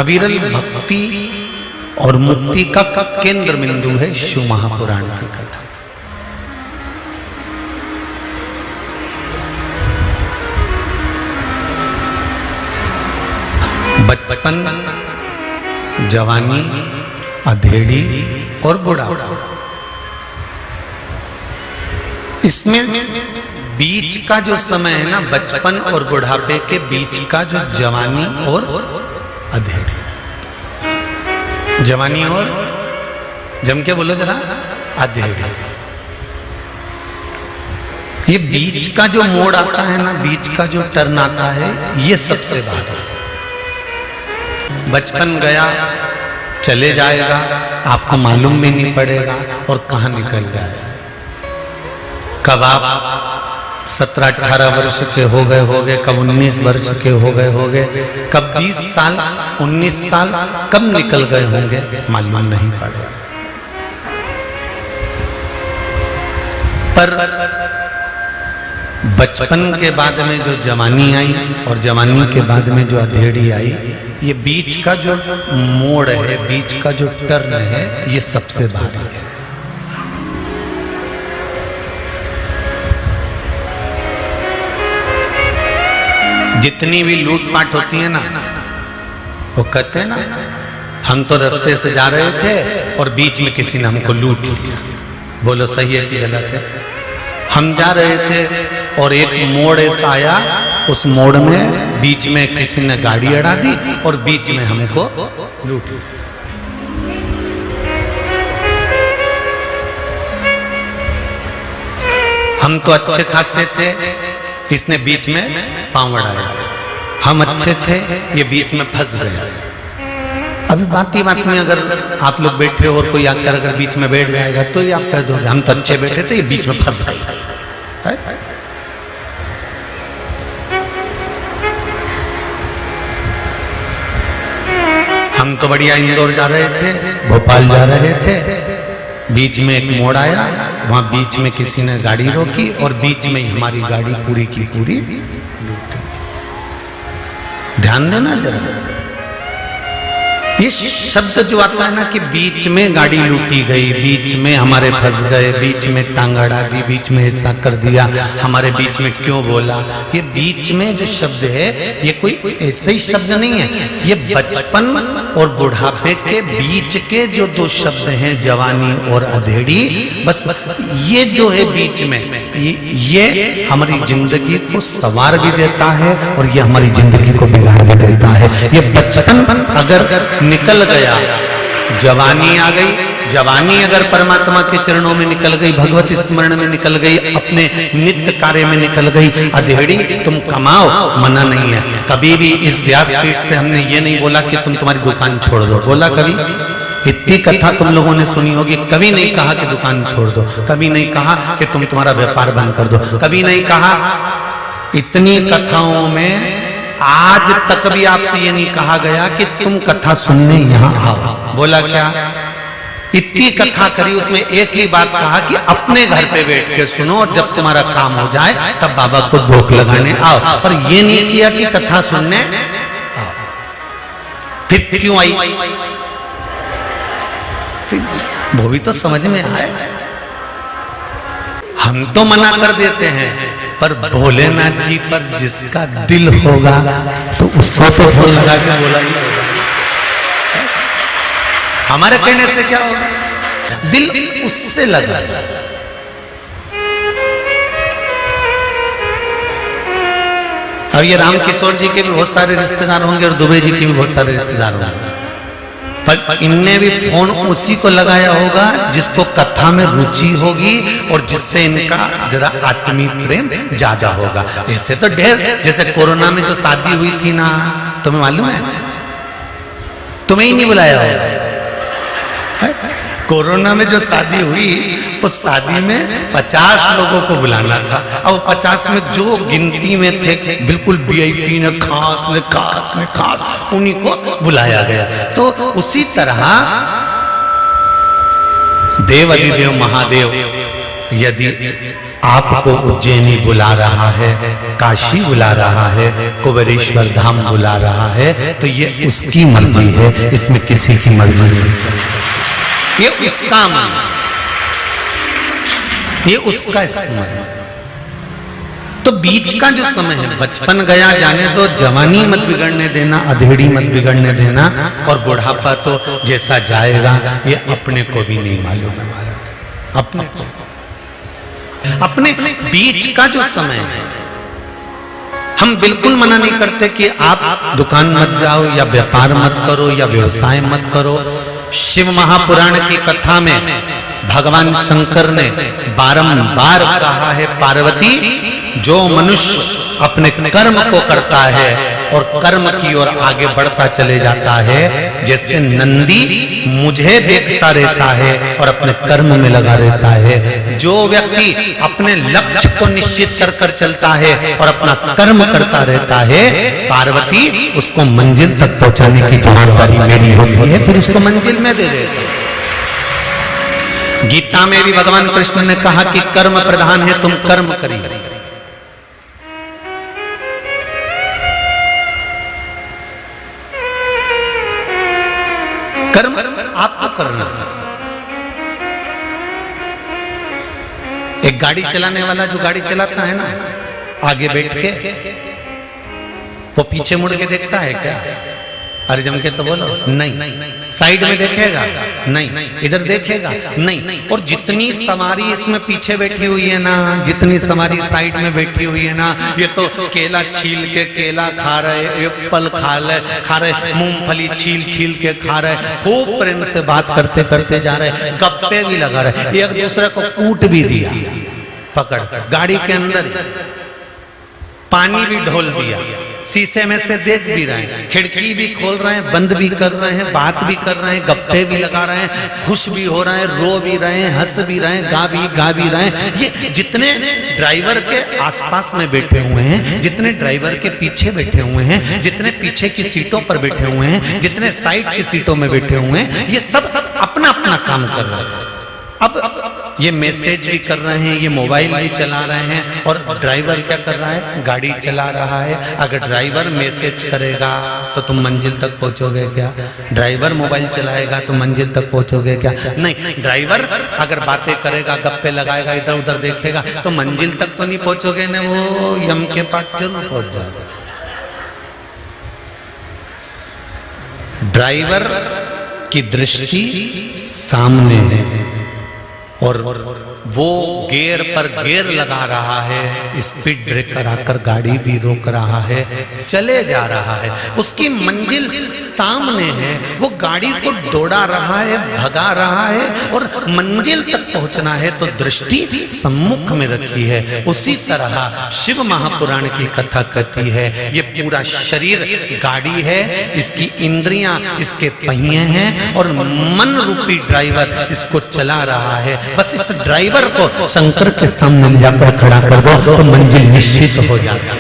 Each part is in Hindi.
अविरल भक्ति और मुक्ति का केंद्र बिंदु है शिव महापुराण की कथा। बचपन, जवानी, अधेड़ी और बुढ़ापा, इसमें बीच का जो समय है ना, बचपन और बुढ़ापे के बीच का जो जवानी और अधेड़ी, जवानी और जम के बोलो जरा, अधेड़ी, ये बीच का जो मोड़ आता है ना, बीच का जो टर्न आता है, ये सबसे बात है। बचपन गया चले जाएगा, आपको मालूम भी नहीं पड़ेगा और कहां निकल जाएगा। कब आप 17-18 वर्ष के हो गए, कब 19 वर्ष के हो गए, कब 20 साल 19 साल कब निकल गए होंगे मालूम नहीं पड़ेगा। पर बचपन के बाद में जो जवानी आई और जवानी के बाद में जो अधेड़ी आई, ये बीच का जो मोड़ है, बीच का जो टर्न है, ये सबसे भारी है। जितनी भी लूटपाट होती है ना, वो कहते हैं ना, हम तो रास्ते से जा रहे थे और बीच में किसी ने हमको लूट लिया। बोलो सही है कि गलत है? हम जा रहे थे और एक मोड़ ऐसा आया, उस मोड़ में बीच में किसी ने गाड़ी अड़ा दी और बीच में हमको लूट लिया। हम तो अच्छे खासे थे, इसने बीच में पांव अड़ाया। हम अच्छे थे, ये बीच में फंस गया। अभी बात में अगर आप लोग बैठे हो और कोई आकर अगर बीच में बैठ जाएगा तो ये आप कह दोगे हम तो अच्छे बैठे थे, ये बीच में फंस गए। हम तो बढ़िया इंदौर जा रहे थे, भोपाल जा रहे थे, बीच में एक मोड़ आया, वहां बीच में किसी ने गाड़ी रोकी और बीच में हमारी गाड़ी पूरी की पूरी। ध्यान देना जरा, ये शब्द जो आता है ना कि बीच में गाड़ी लूटी गई, बीच में हमारे फंस गए, बीच में टांग अड़ा दी, बीच में ऐसा कर दिया, हमारे बीच में क्यों बोला, ये बीच में जो शब्द है ये कोई ऐसे ही शब्द नहीं है। ये बचपन और बुढ़ापे के बीच के जो दो शब्द हैं, जवानी और अधेड़ी, बस ये जो है बीच में, ये हमारी जिंदगी को संवार भी देता है और ये हमारी जिंदगी को बिगाड़ भी देता है। ये बचपन अगर निकल गया, जवानी आ गई, जवानी अगर परमात्मा के चरणों में निकल गई, भगवत स्मरण में निकल गई, अपने नित्य कार्य में निकल गई, अधेड़ी तुम कमाओ, मना नहीं है। कभी भी इस व्यासपीठ से हमने ये नहीं बोला कि तुम तुम्हारी दुकान छोड़ दो, बोला कभी? इतनी कथा तुम लोगों ने सुनी होगी, कभी नहीं कहा कि दुकान छोड़ दो, कभी नहीं कहा कि तुम तुम्हारा व्यापार बंद कर दो, कभी नहीं कहा। इतनी कथाओं में आज तक भी आपसे ये नहीं कहा गया कि तुम कथा सुनने यहां आओ, बोला क्या? इतनी कथा करी, उसमें एक ही बात कहा कि अपने घर पे बैठ के सुनो और जब तुम्हारा काम हो जाए तब बाबा को धोख लगाने आओ, पर ये नहीं किया कि कथा सुनने आओ। फिर क्यों आई? वो भी तो समझ में आए। हम तो मना कर देते हैं, पर भोलेनाथ जी पर जिसका दिल होगा तो उसको तो फोन लगा के बोला ही होगा। हमारे कहने से क्या होगा? दिल उससे लगा। अब ये रामकिशोर जी के भी बहुत सारे रिश्तेदार होंगे और दुबे जी के भी बहुत सारे रिश्तेदार होंगे, पर इनने भी फोन उसी को लगाया होगा जिसको कथा में रुचि होगी और जिससे इनका जरा आत्मीय प्रेम ज्यादा होगा। ऐसे तो ढेर, जैसे कोरोना में जो शादी हुई थी ना, तुम्हें मालूम है? तुम्हें ही नहीं बुलाया होगा। कोरोना में जो शादी हुई, उस शादी में 50 लोगों को बुलाना था, और 50 में जो गिनती में थे बिल्कुल वीआईपी ने खास उन्हीं को बुलाया गया। तो उसी तरह देव अधिदेव महादेव यदि आपको उज्जैनी बुला रहा है, काशी बुला रहा है, कुबेरेश्वर धाम बुला रहा है, तो ये उसकी मर्जी है, इसमें किसी की मर्जी नहीं चल सकती। ये उसका मन, ये उसका स्मरण। तो बीच का जो समय है, बचपन गया जाने तो, जवानी मत बिगड़ने देना, अधेड़ी मत बिगड़ने देना, और बुढ़ापा तो जैसा जाएगा ये अपने को भी नहीं मालूम है महाराज। अपने को, अपने बीच का जो समय है, हम बिल्कुल मना नहीं करते कि आप दुकान मत जाओ या व्यापार मत करो या व्यवसाय मत करो। शिव महापुराण की कथा में भगवान शंकर ने बारंबार कहा है, पार्वती जो मनुष्य अपने कर्म को करता है और कर्म की ओर आगे बढ़ता चले जाता है, जैसे नंदी मुझे देखता रहता है और अपने कर्म में लगा रहता है, जो व्यक्ति अपने लक्ष्य को निश्चित कर कर चलता है और अपना कर्म करता रहता है, पार्वती उसको मंजिल तक पहुंचाने की जवाबदारी मेरी होती है, फिर उसको मंजिल में दे देते हैं। गीता में भी भगवान कृष्ण ने कहा कि कर्म प्रधान है, तुम कर्म करिए। कर्म आपको करना है। एक गाड़ी चलाने वाला जो गाड़ी चलाता है ना, आगे बैठ के वो पीछे मुड़ के देखता है क्या? अरे जम के तो बोलो, नहीं। साइड में देखेगा? नहीं। इधर देखेगा? नहीं। और जितनी सवारी इसमें पीछे बैठी हुई है ना, जितनी सवारी साइड में बैठी हुई है ना, ये तो केला छील के केला खा रहे, एप्पल खा रहे, मूंगफली छील के खा रहे, खूब प्रेम से बात करते करते जा रहे, गप्पे भी लगा रहे, एक दूसरे को कूट भी दिया पकड़ गाड़ी के अंदर, पानी भी ढोल दिया, शीशे में से देख भी रहे हैं, खिड़की भी खोल रहे हैं, बंद भी कर रहे हैं, बात भी कर रहे हैं, गप्पे भी लगा रहे हैं, खुश भी हो रहे हैं, रो भी रहे हैं, हंस भी रहे हैं, गा भी रहे हैं। ये जितने ड्राइवर के आसपास में बैठे हुए हैं, जितने ड्राइवर के पीछे बैठे हुए हैं, जितने पीछे की सीटों पर बैठे हुए हैं, जितने साइड की सीटों में बैठे हुए हैं, ये सब अपना अपना काम कर रहे हैं। अब ये मैसेज भी कर रहे हैं, ये मोबाइल भी चला रहे हैं, और ड्राइवर क्या कर रहा है? गाड़ी चला रहा है। अगर ड्राइवर मैसेज करेगा तो तुम मंजिल तक पहुंचोगे क्या? ड्राइवर मोबाइल चलाएगा तो मंजिल तक पहुंचोगे क्या? नहीं। ड्राइवर अगर बातें करेगा, गप्पे लगाएगा, इधर उधर देखेगा, तो मंजिल तक तो नहीं पहुंचोगे ना, वो यम के पास जरूर पहुंच जाओगे। ड्राइवर की दृष्टि सामने है और वो गियर पर गियर लगा रहा है, स्पीड ब्रेकर आकर गाड़ी भी रोक रहा है, चले जा रहा है, उसकी मंजिल सामने है, वो गाड़ी को दौड़ा रहा है, भगा रहा है, और मंजिल तक पहुंचना है तो दृष्टि सम्मुख में रखी है। उसी तरह शिव महापुराण की कथा कहती है, ये पूरा शरीर गाड़ी है, इसकी इंद्रियां इसके पहिए हैं, और मन रूपी ड्राइवर इसको चला रहा है। बस इस ड्राइवर को शंकर के सामने ले जाकर खड़ा कर दो तो मंजिल निश्चित हो जाती है।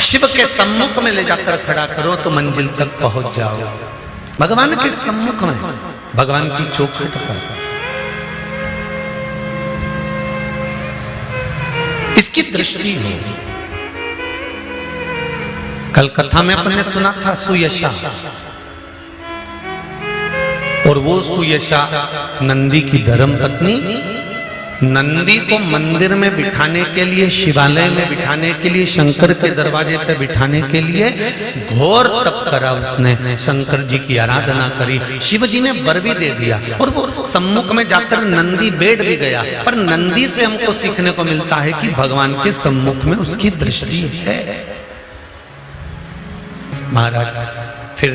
शिव के सम्मुख में ले जाकर खड़ा करो तो मंजिल तक पहुंच जाओ। भगवान के सम्मुख में, भगवान की चौखट पर, इसकी दृष्टि हो। कल कथा में अपन ने सुना था सुयशा, और वो सुयशा नंदी की धर्म पत्नी, नंदी को मंदिर में बिठाने के लिए, शिवालय में बिठाने के लिए, शंकर के दरवाजे पर बिठाने के लिए घोर तप करा उसने, शंकर जी की आराधना करी, शिव जी ने वर भी दे दिया, और वो सम्मुख में जाकर नंदी बैठ भी गया। पर नंदी से हमको सीखने को मिलता है कि भगवान के सम्मुख में उसकी दृष्टि है। महाराज फिर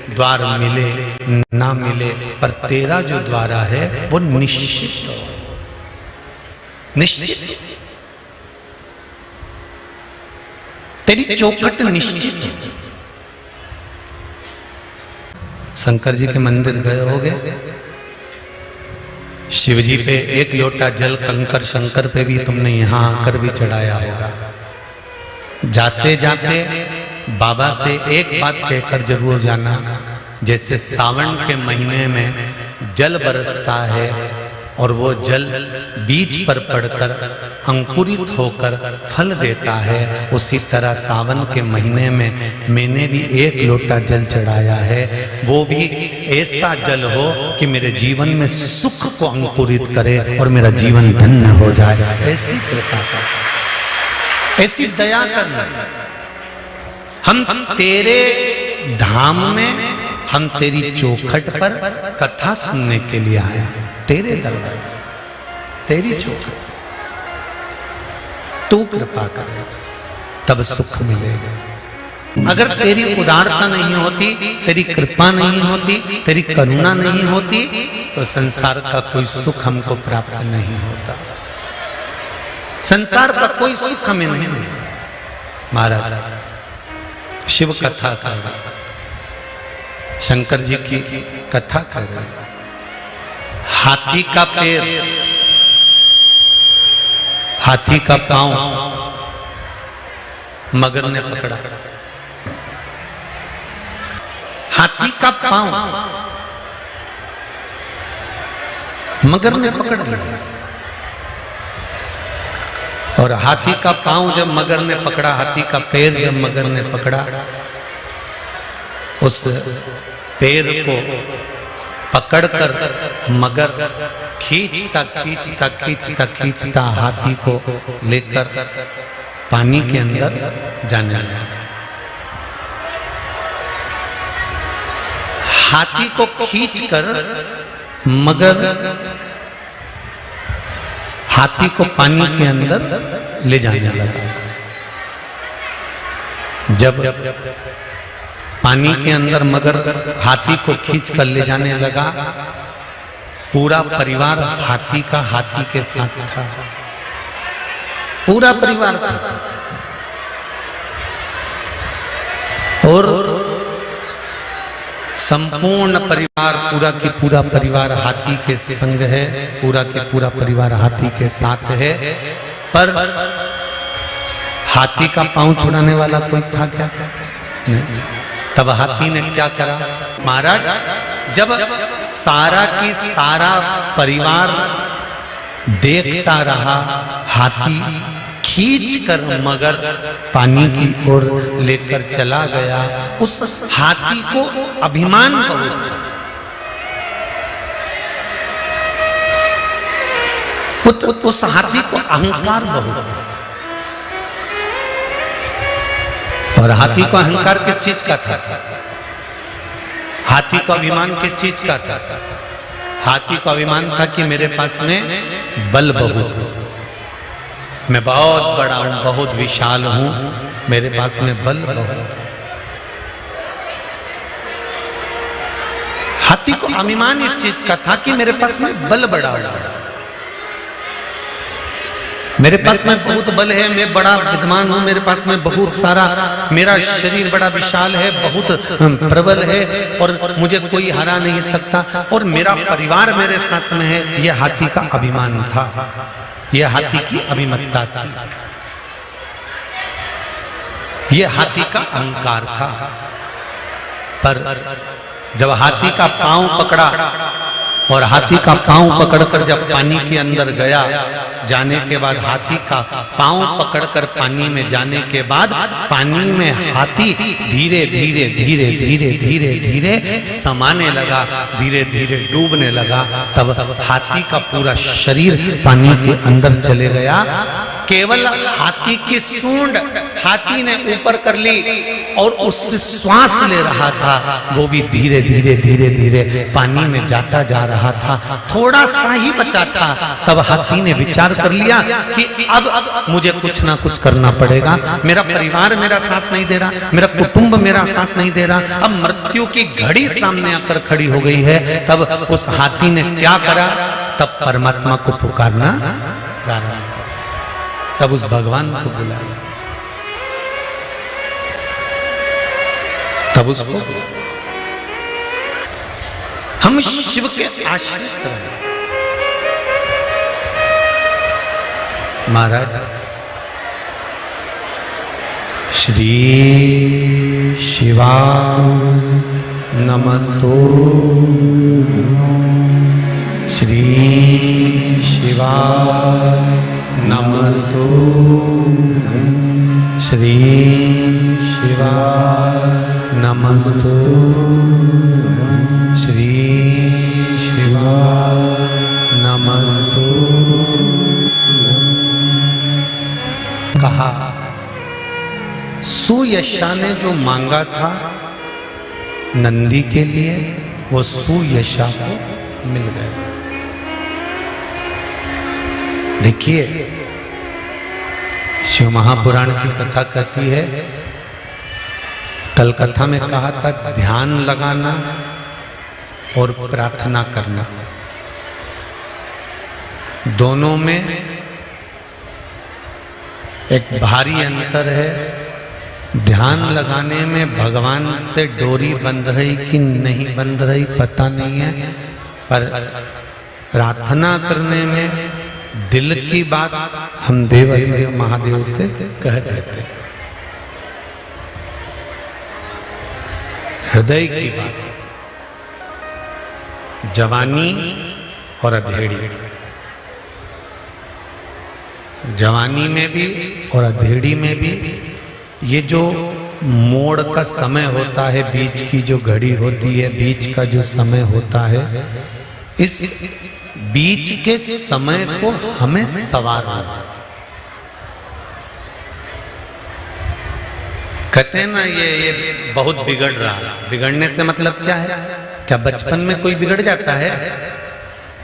द्वार मिले ना मिले, पर तेरा जो द्वारा है वो निश्चित हो, निश्चित, तेरी चौखट निश्चित है। शंकर जी के मंदिर गए होगे, शिव जी पे एक लोटा जल कंकर शंकर पे भी तुमने यहां आकर भी चढ़ाया होगा। जाते जाते बाबा से एक बात कहकर जरूर जाना, जैसे सावन के महीने में जल बरसता है, और वो जल बीज पर पड़कर अंकुरित होकर फल देता है। उसी तरह सावन के महीने में मैंने भी 1 लोटा जल चढ़ाया है, वो भी ऐसा जल हो कि मेरे जीवन में सुख को अंकुरित करे और मेरा जीवन धन्य हो जाए। ऐसी कृपा कर, ऐसी दया करना। हम तेरे धाम में, हम तेरी चौखट पर कथा सुनने के लिए आए, तेरे दरवाजे, तेरी चौखट। तू कृपा करेगा तब सुख मिलेगा। अगर तेरी उदारता नहीं होती, तेरी कृपा नहीं होती, तेरी करुणा नहीं होती, तो संसार का कोई सुख हमको प्राप्त नहीं होता। संसार का कोई सुख हमें नहीं मिलता। महाराज शिव कथा कर रहे, शंकर जी की कथा कर रहे। हाथी का पैर, हाथी का पांव मगर ने पकड़ा। हाथी का पांव मगर ने पकड़ लिया, और हाथी का पांव जब मगर ने पकड़ा, हाथी का पैर जब मगर ने पकड़ा, उस पैर को पकड़कर मगर खींचता खींचता खींचता खींचता हाथी को लेकर पानी के अंदर जाने लगा। हाथी को खींचकर मगर हाथी को पानी के अंदर ले जाने लगा। जब पानी के अंदर मगर हाथी को खींच कर ले जाने लगा, पूरा परिवार हाथी के साथ था। पूरा परिवार था, और संपूर्ण परिवार, पूरा की पूरा परिवार हाथी के संग है, पूरा के पूरा परिवार हाथी के साथ है। पर हाथी का पांव छुड़ाने वाला कोई था क्या? नहीं। तब हाथी ने क्या करा? महाराज जब सारा की सारा परिवार देखता रहा, हाथी खींचकर मगर पानी की ओर लेकर चला गया। उस हाथी को अभिमान बहुत था, उस हाथी को अहंकार बहुत था। और हाथी को अहंकार किस चीज का था? हाथी को अभिमान किस चीज का था? हाथी को अभिमान था कि मेरे पास में बल बहुत है, मैं बहुत बड़ा हूं, बहुत विशाल हूं, मेरे पास में बल बहुत। हाथी को अभिमान इस चीज का था कि मेरे पास में बल बड़ा है, मेरे पास में बहुत बल है, मैं बड़ा विद्वान हूं, मेरे पास में बहुत सारा, मेरा शरीर बड़ा विशाल है, बहुत प्रबल है, और मुझे कोई हरा नहीं सकता, और मेरा परिवार मेरे साथ में है। यह हाथी का अभिमान था, यह हाथी की अभिमतता थी, यह हाथी का अहंकार था। पर जब हाथी का पांव पकड़ा, और हाथी का पांव पकड़कर जब पानी के अंदर गया, जाने के बाद हाथी का पांव पकड़कर पानी में जाने के बाद पानी में हाथी धीरे धीरे धीरे धीरे धीरे धीरे समाने लगा, धीरे धीरे डूबने लगा। तब हाथी का पूरा शरीर पानी के अंदर चले गया। केवल हाथी की सूंड हाथी ने ऊपर कर ली, और उससे श्वास ले रहा था, वो भी धीरे धीरे धीरे धीरे पानी में जाता जा रहा था। थोड़ा सा ही बचा था, तब हाथी ने विचार कर लिया कि अब मुझे कुछ ना कुछ करना पड़ेगा। मेरा परिवार मेरा साथ नहीं दे रहा, मेरा कुटुंब मेरा साथ नहीं दे रहा, अब मृत्यु की घड़ी सामने आकर खड़ी हो गई है। तब उस हाथी ने क्या करा? तब परमात्मा को पुकारना प्रारंभ, तब उस भगवान को बुलाया, तब उसको हम शिव के आश्रित रहे। महाराज श्री शिवा नमस्तो श्री शिवाय नमस्तुभ्यं। श्री शिवाय नमस्तुभ्यं। श्री शिवाय नमस्तुभ्यं। कहा सुयशा ने जो मांगा था नंदी के लिए, वो सुयशा को मिल गया। देखिए, शिव महापुराण की कथा कहती है, कल कथा में कहा था ध्यान लगाना और प्रार्थना करना, दोनों में एक भारी अंतर है। ध्यान लगाने में भगवान से डोरी बंध रही कि नहीं बंध रही पता नहीं है, पर प्रार्थना करने में दिल की बात हम देव अधिदेव महादेव से कह देते, हृदय की बात। जवानी और अधेड़ी, जवानी में भी और अधेड़ी में भी ये जो मोड़ का समय होता है, बीच की जो घड़ी होती है, बीच का जो समय होता है, इस बीच के समय को हमें संवारना। कहते हैं ना ये बहुत बिगड़ रहा है। बिगड़ने से मतलब क्या है? क्या बचपन में कोई बिगड़ जाता है?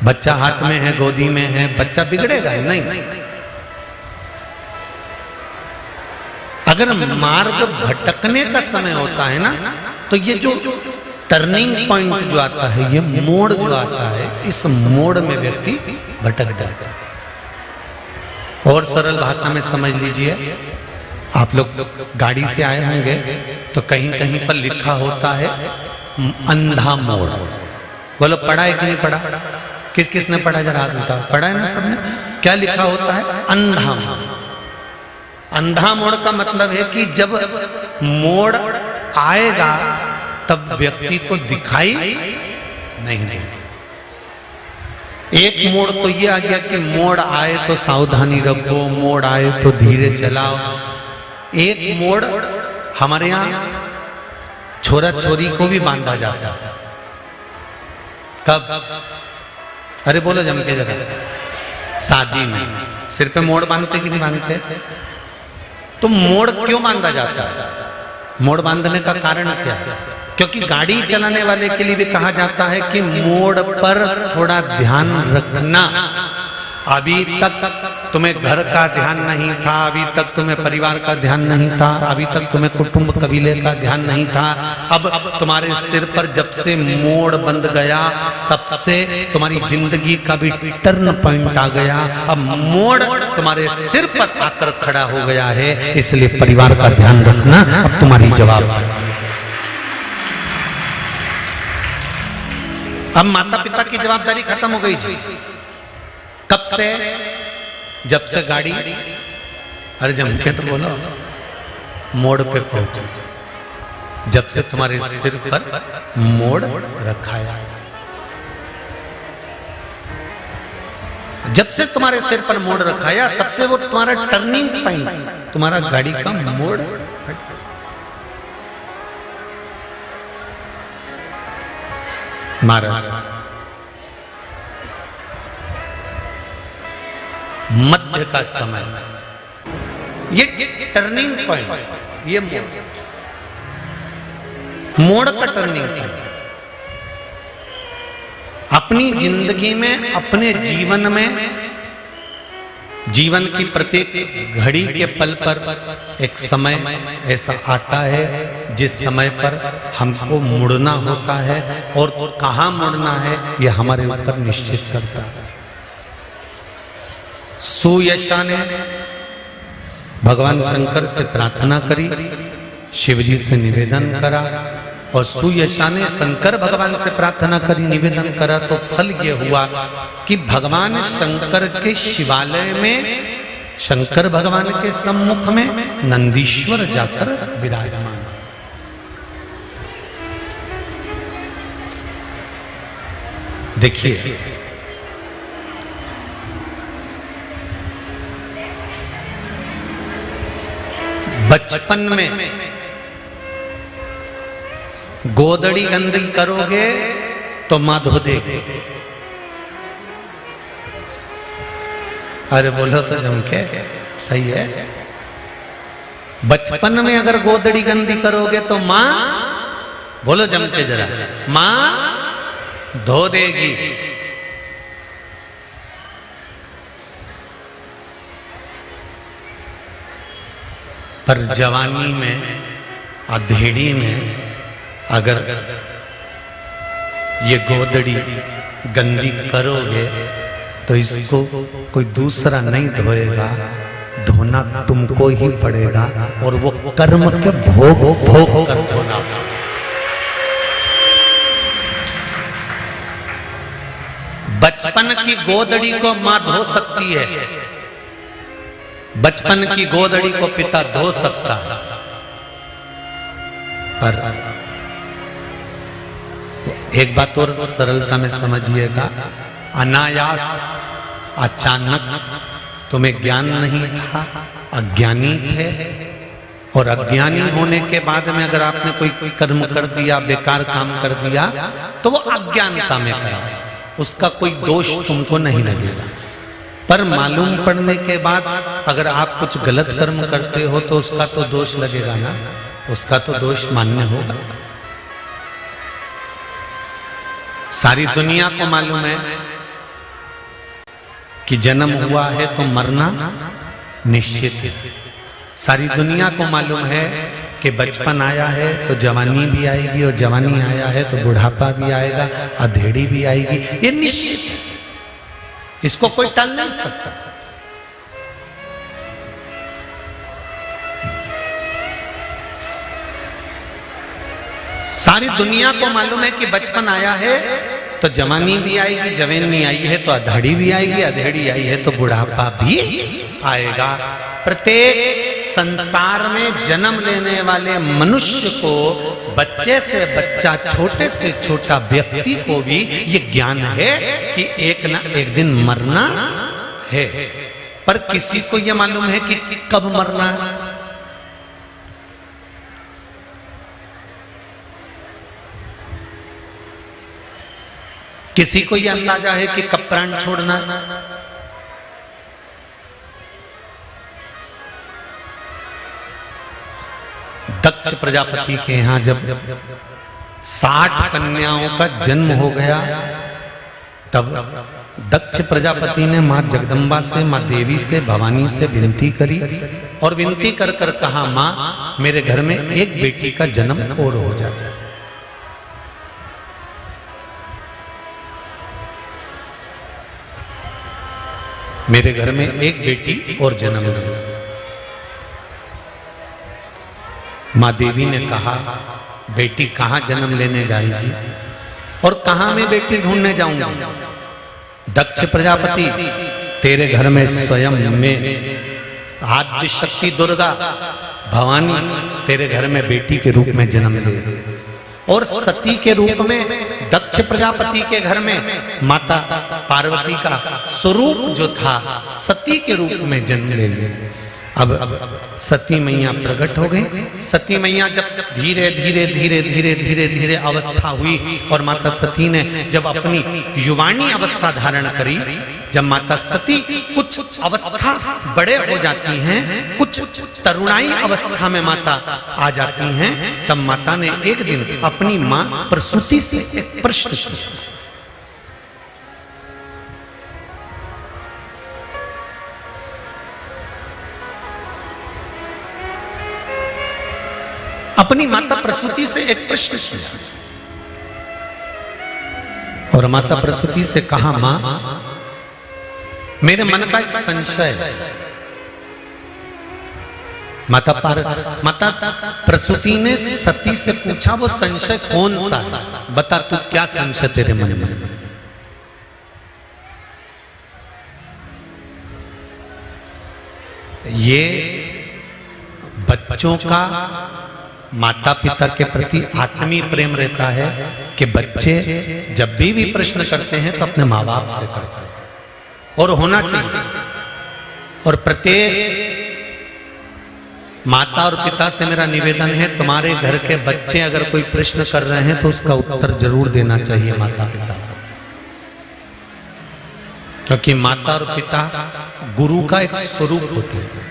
बच्चा हाथ में है, गोदी में है, बच्चा बिगड़ेगा? नहीं। अगर मार्ग भटकने का समय होता है ना, तो ये जो टर्निंग पॉइंट जो आता है, ये मोड़ जो आता है, इस मोड़ में व्यक्ति भटक जाता है। और सरल भाषा में समझ लीजिए, आप लोग गाड़ी से आए होंगे तो कहीं कहीं पर लिखा होता है अंधा मोड़। बोलो पढ़ा है कि नहीं पढ़ा? किस किस ने पढ़ा? जरा हाथ उठाओ। पढ़ा है ना सबने? क्या लिखा होता है? अंधा मोड़। अंधा मोड़ का मतलब है कि जब मोड़ आएगा तब व्यक्ति को दिखाई नहीं देगा। एक मोड़ तो ये आ गया कि मोड़ आए तो सावधानी रखो, मोड़ आए तो धीरे चलाओ। एक मोड़ हमारे यहाँ छोरा छोरी को भी बांधा जाता है। कब? अरे बोलो जम के जरा। शादी में सिर पे मोड़ बांधते कि नहीं बांधते? तो मोड़ क्यों बांधा जाता है? मोड़ बांधने का कारण क्या है? क्योंकि गाड़ी चलाने वाले के लिए भी कहा जाता है कि मोड़ पर थोड़ा ध्यान रखना। अभी तक तुम्हें घर का ध्यान नहीं था, अभी तक तुम्हें परिवार का ध्यान नहीं था, अभी तक तुम्हें कुटुंब कबीले का ध्यान नहीं था। अब तुम्हारे सिर पर जब से मोड़ बंध गया, तब से तुम्हारी जिंदगी का भी टर्न पॉइंट आ गया। अब मोड़ तुम्हारे सिर पर आकर खड़ा हो गया है, इसलिए परिवार का ध्यान रखना अब तुम्हारी जवाबदारी। अब माता पिता की जवाबदारी खत्म हो गई जी। कब से? जब से गाड़ी, अरे जम के तो बोलो, मोड़ पे पहुंचे। जब से तुम्हारे सिर पर मोड़ रखाया, जब से तुम्हारे सिर पर मोड़ रखाया, तब से वो तुम्हारा टर्निंग पॉइंट, तुम्हारा गाड़ी का मोड़। महाराज मध्य का समय, ये टर्निंग पॉइंट, ये मोड़ का टर्निंग पॉइंट अपनी जिंदगी में, अपने जीवन में, जीवन की प्रत्येक घड़ी के पल पर एक समय ऐसा आता है जिस समय पर हमको मुड़ना होता है, और कहाँ मुड़ना है ये हमारे ऊपर निश्चित करता है। सुयशा ने भगवान शंकर से प्रार्थना करी, शिवजी से निवेदन करा, और सुयशा ने शंकर भगवान से प्रार्थना करी, निवेदन करा, तो फल ये हुआ कि भगवान शंकर के शिवालय में, शंकर भगवान के सम्मुख में नंदीश्वर जाकर विराजमान। देखिए, बचपन में गोदड़ी गंदी करोगे तो मां धो देगी। अरे बोलो तो जम के, सही है। बचपन में अगर गोदड़ी गंदी करोगे तो मां, बोलो जम के जरा, मां धो देगी। पर जवानी में, अधेड़ी में अगर ये गोदड़ी गंदी करोगे तो इसको कोई दूसरा नहीं धोएगा, धोना तुमको ही पड़ेगा, और वो कर्म के भोग भोग कर धोना। बचपन की गोदड़ी को मां धो सकती है, बचपन की गोदड़ी को पिता धो सकता है, पर एक बात और सरलता में समझिएगा, अनायास अचानक तुम्हें ज्ञान नहीं था, अज्ञानी थे, और अज्ञानी होने के बाद में अगर आपने कोई कर्म कर दिया, बेकार काम कर दिया, तो वो अज्ञानता में करा, उसका कोई दोष तुमको नहीं लगेगा। पर मालूम पड़ने के बाद अगर आप कुछ गलत कर्म करते हो तो उसका तो दोष लगेगा ना, उसका तो दोष मान्य होगा। सारी दुनिया को मालूम है कि जन्म हुआ है तो मरना निश्चित है। सारी दुनिया को मालूम है कि बचपन आया है तो जवानी भी आएगी, और जवानी आया है तो बुढ़ापा भी आएगा, अधेड़ी भी आएगी, ये निश्चित है, इसको कोई टाल नहीं सकता। सारी दुनिया को मालूम है कि बचपन आया है तो जवानी भी आएगी, जवानी आई है तो अधेड़ी भी आएगी, अधेड़ी आई है तो बुढ़ापा भी आएगा। प्रत्येक संसार में जन्म लेने वाले मनुष्य को, बच्चे से बच्चा, छोटे से छोटा व्यक्ति को भी ये ज्ञान है कि एक ना एक दिन मरना है, पर किसी को ये मालूम है कि कब मरना है। किसी को ये अंदाजा है कि कब प्राण छोड़ना है। दक्ष प्रजापति के यहां जब 60 कन्याओं का जन्म हो गया, तब दक्ष प्रजापति ने मां जगदम्बा से, मां देवी से, भवानी से विनती करी, और विनती कर कर कहा, मां मेरे घर में एक बेटी का जन्म और हो जाए। मेरे घर में एक बेटी और जन्म ले। मां देवी ने कहा, बेटी कहां जन्म लेने जाएगी और कहां मैं बेटी ढूंढने जाऊंगा? दक्ष प्रजापति, तेरे घर में स्वयं में आद्य शक्ति दुर्गा भवानी तेरे घर में बेटी के रूप में जन्म ले, और सती के रूप में दक्ष प्रजापति के घर में माता पार्वती का स्वरूप जो था सती के रूप में जन्म ले लिया। अब सती मैया प्रकट हो गई। सती मैया जब धीरे धीरे धीरे धीरे धीरे धीरे अवस्था हुई, और माता सती ने जब अपनी युवानी अवस्था धारण करी, जब माता सती कुछ अवस्था बड़े हो जाती हैं, कुछ तरुणाई अवस्था में माता आ जाती हैं, तब माता ने एक दिन अपनी मां प्रसूति से एक प्रश्न किया। अपनी माता प्रसूति से एक प्रश्न किया, और माता प्रसूति से कहा, मां मेरे मन का एक संशय है। माता प्रसूति ने सती से पूछा, वो संशय कौन सा है? बता तू क्या संशय तेरे मन में? ये बच्चों का माता पिता के प्रति आत्मीय प्रेम रहता है कि बच्चे जब भी प्रश्न करते हैं तो अपने माँ बाप से करते हैं, और होना चाहिए। और प्रत्येक माता और पिता से मेरा निवेदन है, तुम्हारे घर के बच्चे अगर कोई प्रश्न कर रहे हैं तो उसका उत्तर जरूर देना चाहिए माता पिता को, क्योंकि माता और पिता गुरु का एक स्वरूप होते हैं।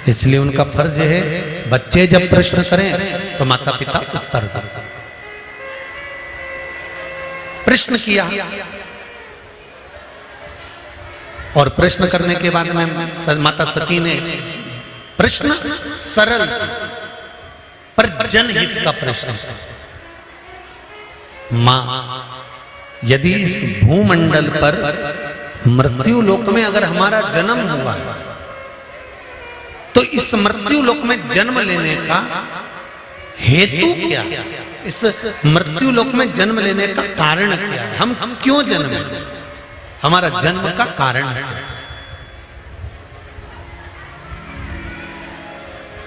इसलिए उनका फर्ज है बच्चे जब प्रश्न करें तो माता पिता उत्तर दें। प्रश्न किया और प्रश्न करने के बाद में माता सती ने प्रश्न सरल पर जनहित का प्रश्न था। मां, यदि इस भूमंडल पर मृत्यु लोक में अगर हमारा जन्म हुआ तो इस मृत्यु लोक में जन्म लेने का हेतु क्या है? इस मृत्यु लोक में जन्म लेने का कारण क्या है? हम क्यों जन्म लेते? हमारा जन्म का कारण है।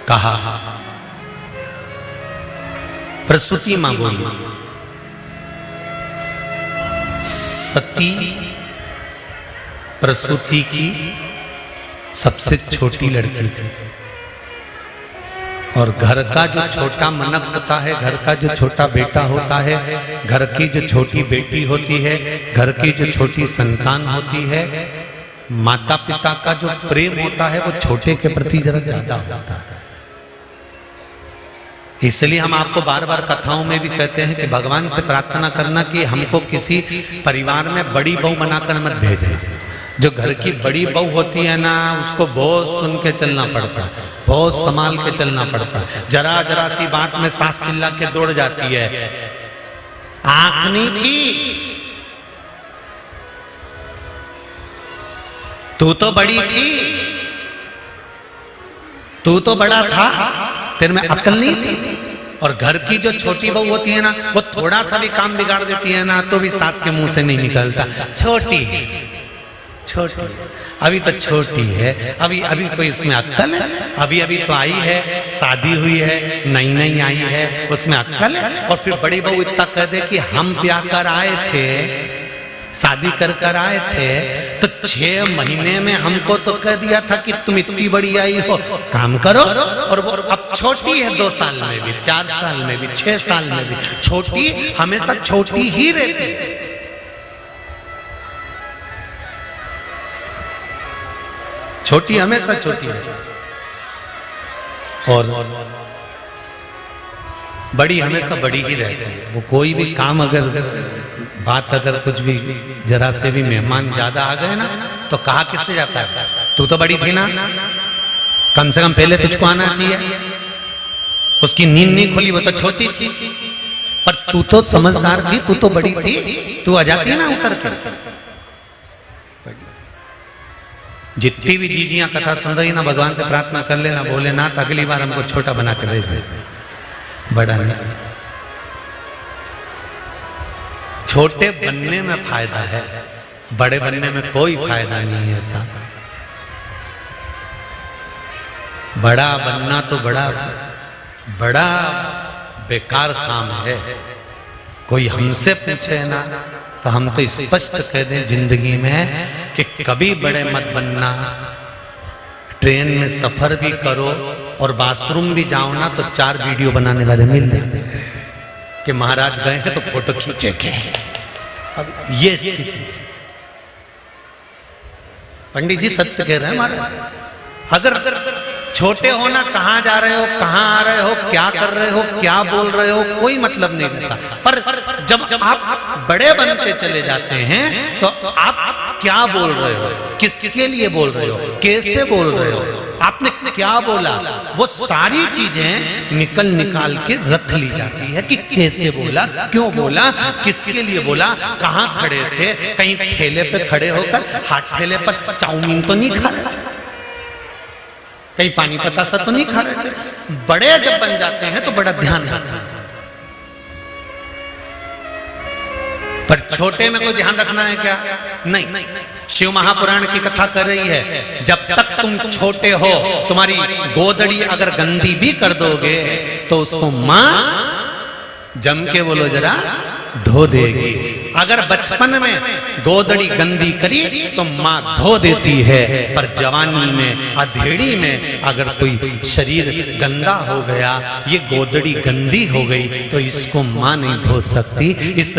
कहा, प्रसूति मां बोली, सती प्रसूति की सबसे छोटी लड़की थी और घर का जो छोटा मनक होता है, घर का जो छोटा बेटा होता है, घर की जो छोटी बेटी होती है, घर की जो छोटी संतान होती है, माता पिता का जो प्रेम होता है वो छोटे के प्रति जरा ज्यादा होता है। इसलिए हम आपको बार बार कथाओं में भी कहते हैं कि भगवान से प्रार्थना करना कि हमको किसी परिवार में बड़ी बहू बनाकर मत भेजना। जो घर की बड़ी बहू होती है ना, उसको बहुत सुन के चलना पड़ता है, बहुत संभाल के चलना पड़ता है। जरा जरा सी बात में सास चिल्ला के दौड़ जाती है, आंखनी थी, तू तो बड़ी थी, तू तो बड़ा था, तेरे में अक्ल नहीं थी। और घर की जो छोटी बहू होती है ना, वो थोड़ा सा भी काम बिगाड़ देती है ना तो भी सास के मुंह से नहीं निकलता, छोटी है, छोटी, अभी तो छोटी है, अभी अभी कोई इसमें अक्ल है, अभी अभी तो आई है, शादी हुई है, नई नई आई है, उसमें अक्ल है। और फिर बड़ी बहू इतना कह दे कि हम ब्याह कर आए थे, शादी कर कर आए थे, तो 6 महीने में हमको तो कह दिया था कि तुम इतनी बड़ी आई हो, काम करो। और वो अब छोटी है, 2 साल में भी, 4 साल में भी, 6 साल में भी, छोटी हमेशा छोटी ही रहती है। छोटी हमेशा छोटी है और बड़ी हमेशा बड़ी ही रहती है। वो कोई भी काम अगर बात अगर कुछ भी जरा से भी मेहमान ज्यादा आ गए ना तो कहा किससे जाता है, तू तो बड़ी थी ना, कम से कम पहले तुझको आना चाहिए। उसकी नींद नहीं खुली, वो तो छोटी थी, पर तू तो समझदार थी, तू तो बड़ी थी, तू आ जाती है ना उतर कर। जितनी भी जीजियां कथा सुन रही ना, भगवान से प्रार्थना कर लेना, बोले ना तो अगली बार हमको छोटा बना के भेज दे, बड़ा नहीं। छोटे बनने में फायदा है, बड़े बनने में कोई फायदा नहीं है। ऐसा बड़ा बनना तो बड़ा बड़ा बेकार काम है। कोई हमसे पूछे ना तो हम तो स्पष्ट कह दें जिंदगी में कि कभी बड़े मत बनना। ट्रेन में सफर भी करो और बाथरूम भी जाओ ना तो 4 वीडियो बनाने वाले मिल जाते हैं कि महाराज गए हैं तो फोटो खींचे थे। अब ये स्थिति, पंडित जी सत्य कह रहे हैं महाराज। अगर छोटे हो ना, कहाँ जा रहे हो, कहाँ आ रहे हो, क्या कर रहे हो, क्या बोल रहे हो, कोई मतलब नहीं रहता। पर जब आप बड़े बनते चले जाते हैं तो आप क्या बोल रहे हो, किसके लिए बोल रहे हो, कैसे बोल रहे हो, आपने क्या बोला, वो सारी चीजें निकाल के रख ली जाती है कि कैसे बोला, क्यों बोला, किसके लिए बोला, कहाँ खड़े थे, कहीं ठेले पे खड़े होकर हाथ ठेले पर चाउमीन तो नहीं खा रहे थे, कहीं पानी पतासा तो नहीं खा रहे थे। बड़े जब बन जाते हैं तो बड़ा ध्यान रखना, पर छोटे में कोई ध्यान रखना है क्या? नहीं। शिव महापुराण की कथा कर रही है, जब तक तुम छोटे हो तुम्हारी गोदड़ी अगर गंदी भी कर दोगे तो उसको मां जम के बोलो जरा धो देगी। अगर बचपन में गोदड़ी गंदी करी तो माँ धो देती है, पर जवानी में अधेड़ी में अगर कोई शरीर गंदा हो गया, ये गोदड़ी गंदी हो गई, तो इसको माँ नहीं धो सकती। इस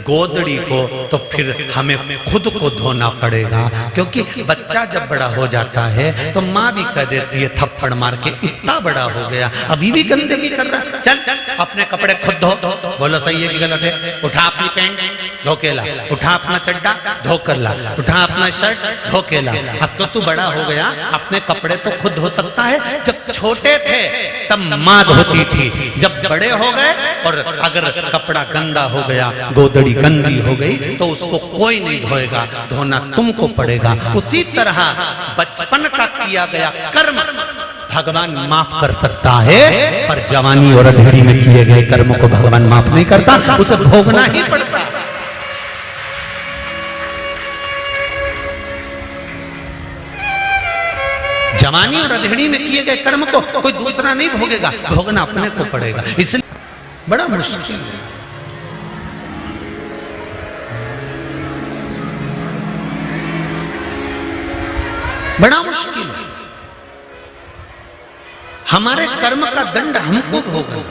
गोदड़ी को तो फिर हमें खुद को धोना पड़ेगा, क्योंकि बच्चा जब बड़ा हो जाता है तो माँ भी कह देती है थप्पड़ मार के, इतना बड़ा हो गया अभी भी गंदगी कर रहा, चल अपने कपड़े खुद धो। बोलो सही है कि गलत है? उठा अपनी पैंट धो के ला, उठा अपना चड्डा धो कर ला, उठा अपना शर्ट धो के ला। अब तो तू बड़ा हो गया, अपने कपड़े तो खुद धो सकता है। जब छोटे थे तब माँ धोती थी, जब बड़े हो गए और अगर कपड़ा गंदा हो गया, गोदड़ी गंदी हो गई, तो उसको कोई नहीं धोएगा, धोना तुमको पड़ेगा। उसी तरह बचपन का किया गया कर्म भगवान माफ कर सकता है, पर जवानी और अधेड़ी में किए गए कर्म को भगवान माफ नहीं करता, उसे भोगना ही पड़ता। जवानी और अधेड़ी में किए गए कर्म को कोई दूसरा नहीं भोगेगा, भोगना अपने को पड़ेगा। इसलिए बड़ा मुश्किल है। बड़ा मुश्किल है। हमारे कर्म का दंड हमको भोगना।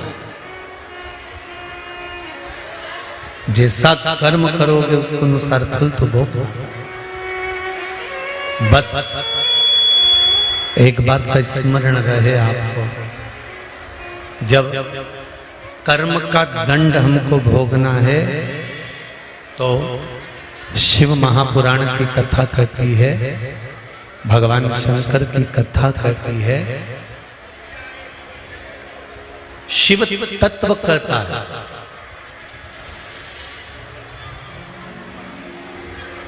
जैसा कर्म करोगे उसके अनुसार फल तो भोगना पड़ेगा। बस एक बात का स्मरण रहे आपको, जब कर्म का दंड हमको भोगना है तो शिव महापुराण की कथा कहती है, भगवान शंकर की कथा कहती है, शिव तत्व कहता है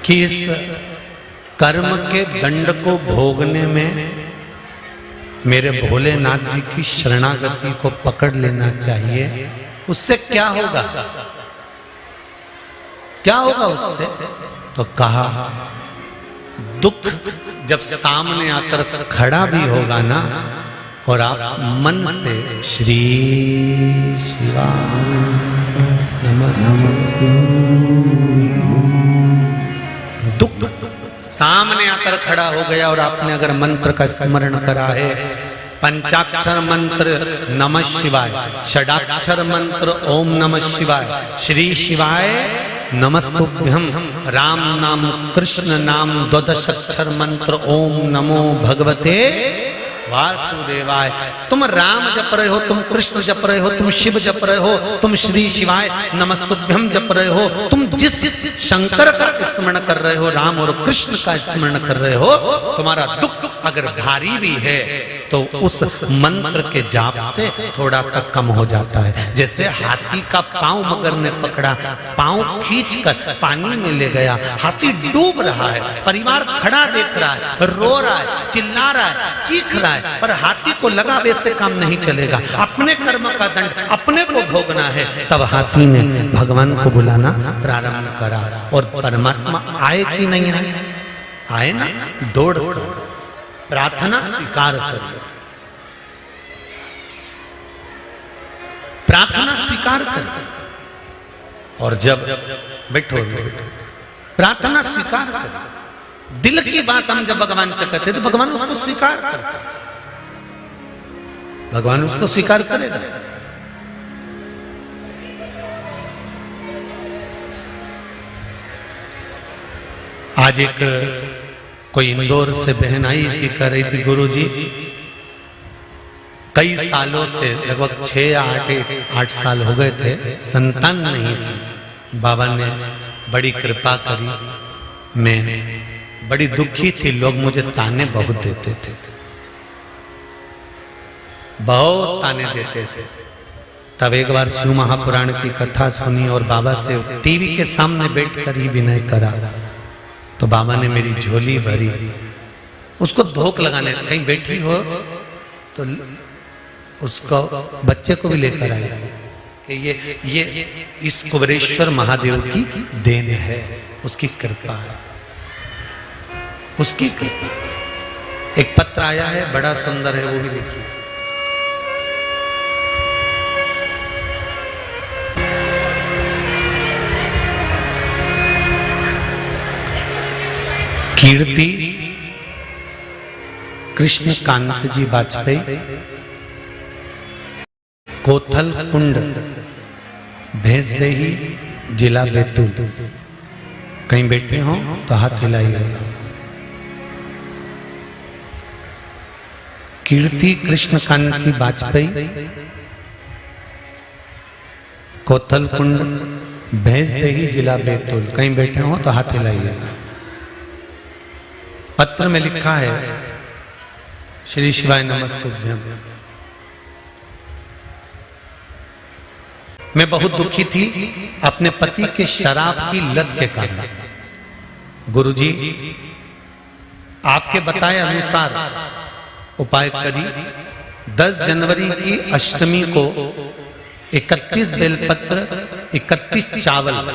कि इस कर्म के दंड को भोगने में मेरे भोलेनाथ जी की शरणागति को पकड़ लेना चाहिए। उससे क्या होगा? क्या होगा उससे? तो कहा दुख जब सामने आकर खड़ा भी होगा ना, और आप मन से श्री शिवाय नमः, दुख सामने आकर खड़ा हो गया और आपने अगर मंत्र का स्मरण करा है, पंचाक्षर मंत्र नमः शिवाय, षडाक्षर मंत्र ओम नमः शिवाय, श्री शिवाय नमस्तुभ्यम, राम नाम कृष्ण नाम द्वादशाक्षर मंत्र ओम नमो भगवते वासुदेवाय। तुम राम जप रहे हो, तुम कृष्ण जप रहे हो, तुम शिव जप रहे हो, तुम श्री शिवाय नमस्तुभ्यम जप रहे हो, तुम जिस शंकर का स्मरण कर रहे हो, राम और कृष्ण का स्मरण कर रहे हो, तुम्हारा दुख अगर भारी भी है तो उस मंत्र के जाप से थोड़ा सा कम हो जाता है। जैसे हाथी का पांव मगर ने पकड़ा, पांव खींचकर पानी में ले गया, हाथी डूब रहा है, परिवार खड़ा देख रहा है, रो रहा है, चिल्ला रहा है, चीख रहा है, पर हाथी को लगा वैसे काम नहीं चलेगा, अपने कर्म का दंड अपने को भोगना है। तब हाथी ने भगवान को बुलाना प्रारंभ करा, और परमात्मा आए कि नहीं आए? आए ना, दौड़ प्रार्थना स्वीकार करो, प्रार्थना स्वीकार करो। और जब बैठो प्रार्थना स्वीकार करो, दिल की बात हम जब भगवान से कहते तो भगवान उसको स्वीकार करते, भगवान उसको स्वीकार करेगा। आज एक कोई इंदौर से बहन आई थी, कह रही थी गुरुजी कई सालों से, लगभग 6 या 8 साल हो गए थे, संतान नहीं थी। बाबा ने बड़ी कृपा करी, मैं बड़ी दुखी थी, लोग मुझे ताने बहुत देते थे, बहुत ताने देते थे। तब एक बार शिव महापुराण की कथा सुनी और बाबा से टीवी के सामने बैठकर ही विनय करा, तो बाबा ने मेरी झोली भरी, उसको धोख लगाने, कहीं बैठी हो तो उसको बच्चे को भी लेकर आए कि ये इस कुबेरेश्वर महादेव की देन है, उसकी कृपा है, उसकी कृपा। एक पत्र आया है, बड़ा सुंदर है, वो भी देखिए। कीर्ति कृष्ण कांत जी वाजपेयी, कोथल कुंड, भैंसदेही, जिला बैतूल। कहीं बैठे हो तो हाथ हिलाइएगा। कीर्ति कृष्ण कांति वाजपेयी, कोथल कुंड, भैंसदेही, जिला बैतूल। कहीं बैठे हो तो हाथ हिलाइएगा। पत्र में लिखा है, श्री शिवाय नमस्तुभ्यं। मैं बहुत दुखी थी अपने पति के शराब की लत के कारण। गुरुजी, आपके बताए अनुसार उपाय करी। 10 जनवरी की अष्टमी को 31 बेलपत्र, 31 चावल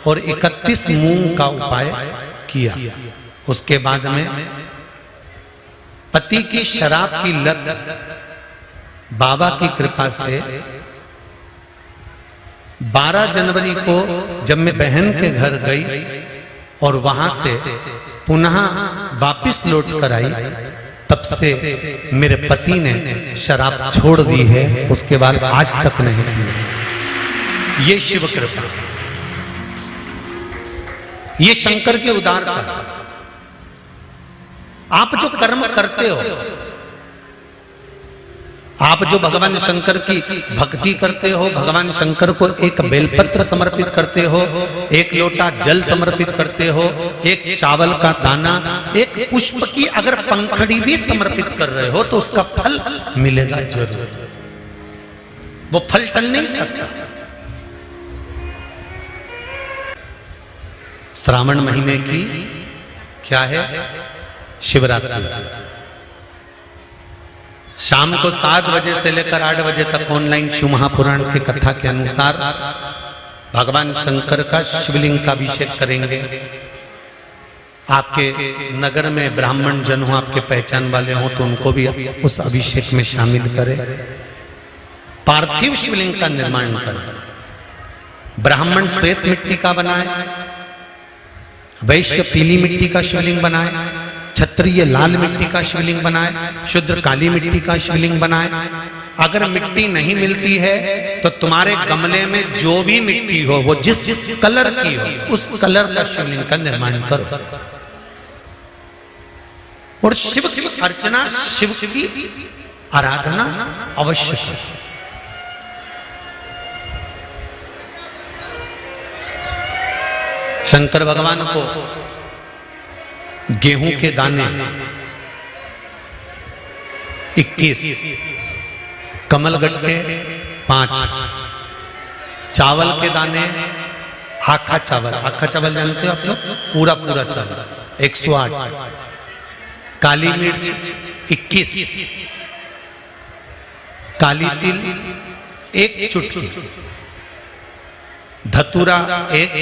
और 31 मूंग का उपाय किया। उसके बाद में पति की शराब की लत बाबा की कृपा से 12 जनवरी को जब मैं बहन के घर गई और वहां से पुनः वापिस लौट कर आई, तब से मेरे पति ने शराब छोड़ दी है। उसके बाद आज तक नहीं पी। ये शिव कृपा, ये शंकर की उदारता। आप जो कर्म करते हो, आप जो भगवान शंकर की भक्ति करते हो, भगवान शंकर को एक बेलपत्र समर्पित करते हो, एक लोटा जल समर्पित करते हो, एक चावल का दाना, एक पुष्प की अगर पंखड़ी भी समर्पित कर रहे हो तो उसका फल मिलेगा जरूर। वो फल टल नहीं सकता। श्रावण महीने की क्या है? शिवरात्रि। शाम को 7 बजे से लेकर 8 बजे तक ऑनलाइन शिव महापुराण की कथा के अनुसार भगवान शंकर का शिवलिंग का अभिषेक करेंगे। आपके नगर में ब्राह्मण जन हो, आपके पहचान वाले हो, तो उनको भी उस अभिषेक में शामिल करें। पार्थिव शिवलिंग का निर्माण करें। ब्राह्मण श्वेत मिट्टी का बनाए, वैश्य पीली मिट्टी का शिवलिंग बनाए, क्षत्रिय लाल मिट्टी का शिवलिंग बनाए, शूद्र काली मिट्टी का शिवलिंग बनाए। अगर मिट्टी नहीं मिलती है तो तुम्हारे गमले में जो भी मिट्टी हो, वो जिस कलर की हो, उस कलर का शिवलिंग का निर्माण करो। और शिव की अर्चना, शिव की आराधना अवश्य करो। शंकर भगवान को गेहूं के दाने 21, कमलगट्टे 5, चावल के दाने, आखा चावल, आखा चावल जानते हो आप लोग? पूरा पूरा चावल 108, काली मिर्च 21, काली तिल 1 चुटकी, धतूरा 1,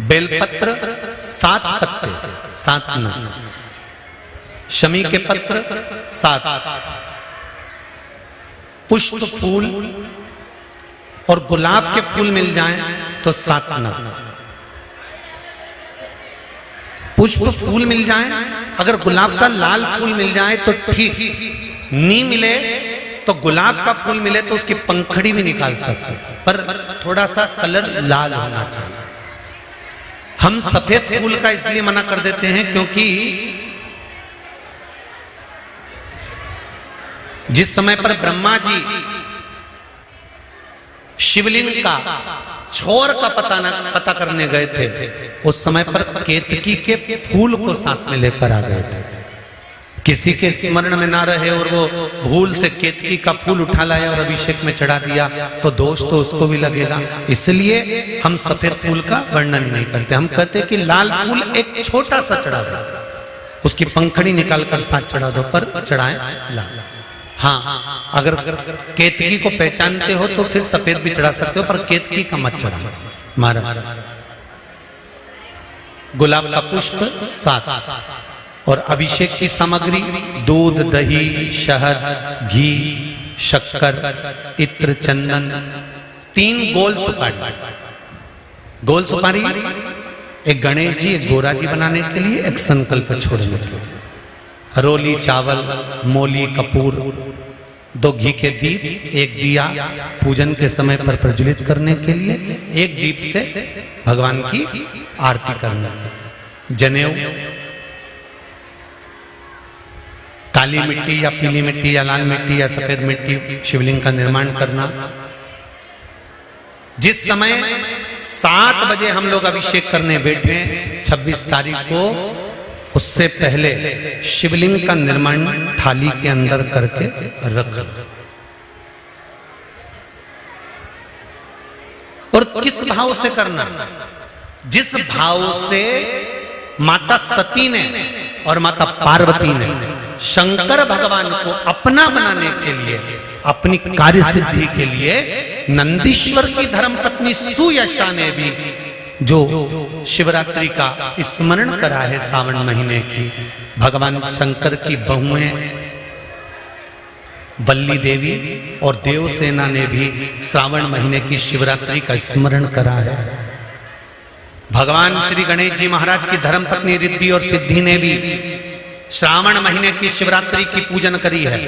बेलपत्र 7 पत्ते, 7 नग, शमी के पत्र 7, पुष्प फूल और गुलाब के फूल मिल जाएं तो 7 नग। पुष्प फूल मिल जाएं, अगर गुलाब का लाल फूल मिल जाए तो ठीक, नहीं मिले तो गुलाब का फूल मिले तो उसकी पंखड़ी भी निकाल सकते, पर थोड़ा सा कलर लाल होना चाहिए। हम सफेद फूल का इसलिए मना कर देते हैं क्योंकि जिस समय पर ब्रह्मा जी शिवलिंग का छोर का पता करने गए थे, उस समय पर केतकी के फूल को साथ में लेकर आ गए थे। किसी के स्मरण में ना रहे और वो भूल से केतकी का फूल उठा लाया और अभिषेक में चढ़ा दिया तो दोष तो उसको भी लगेगा। इसलिए हम सफेद फूल का वर्णन नहीं करते। हम कहते कि लाल फूल एक छोटा सा चढ़ा दो, उसकी पंखड़ी निकालकर साथ चढ़ा दो, पर चढ़ाएं लाल। हाँ, अगर केतकी को पहचानते हो तो फिर सफेद भी चढ़ा सकते हो, पर केतकी का मत चढ़ा। महाराज गुलाब का पुष्प 7 और अभिषेक की सामग्री दूध, दही, शहद, घी, शक्कर, इत्र, चंदन, 3 गोल सुपारी एक गणेश जी, एक गोरा जी बनाने के लिए, एक संकल्प छोड़ने के लिए। रोली चावल, मोली कपूर, 2 घी के दीप, एक दिया पूजन के समय पर प्रज्वलित करने के लिए, एक दीप से भगवान की आरती करना, जनेऊ, काली मिट्टी या पीली मिट्टी या लाल मिट्टी या सफेद मिट्टी शिवलिंग का निर्माण करना। जिस समय 7 बजे हम लोग अभिषेक करने बैठे 26 तारीख को, उससे पहले शिवलिंग का निर्माण थाली के अंदर करके रख। और किस भाव से करना? जिस भाव से माता सती ने और माता पार्वती ने शंकर भगवान को अपना बनाने के लिए, अपनी कार्य सिद्धि के लिए, नंदीश्वर की धर्मपत्नी सुयशा ने भी जो शिवरात्रि का स्मरण करा है सावन महीने की, भगवान शंकर की बहुएं बल्ली देवी और देवसेना ने भी श्रावण महीने की शिवरात्रि का स्मरण करा है। भगवान श्री गणेश जी महाराज की धर्मपत्नी रिद्धि और सिद्धि ने भी श्रावण महीने की शिवरात्रि की पूजन करी है।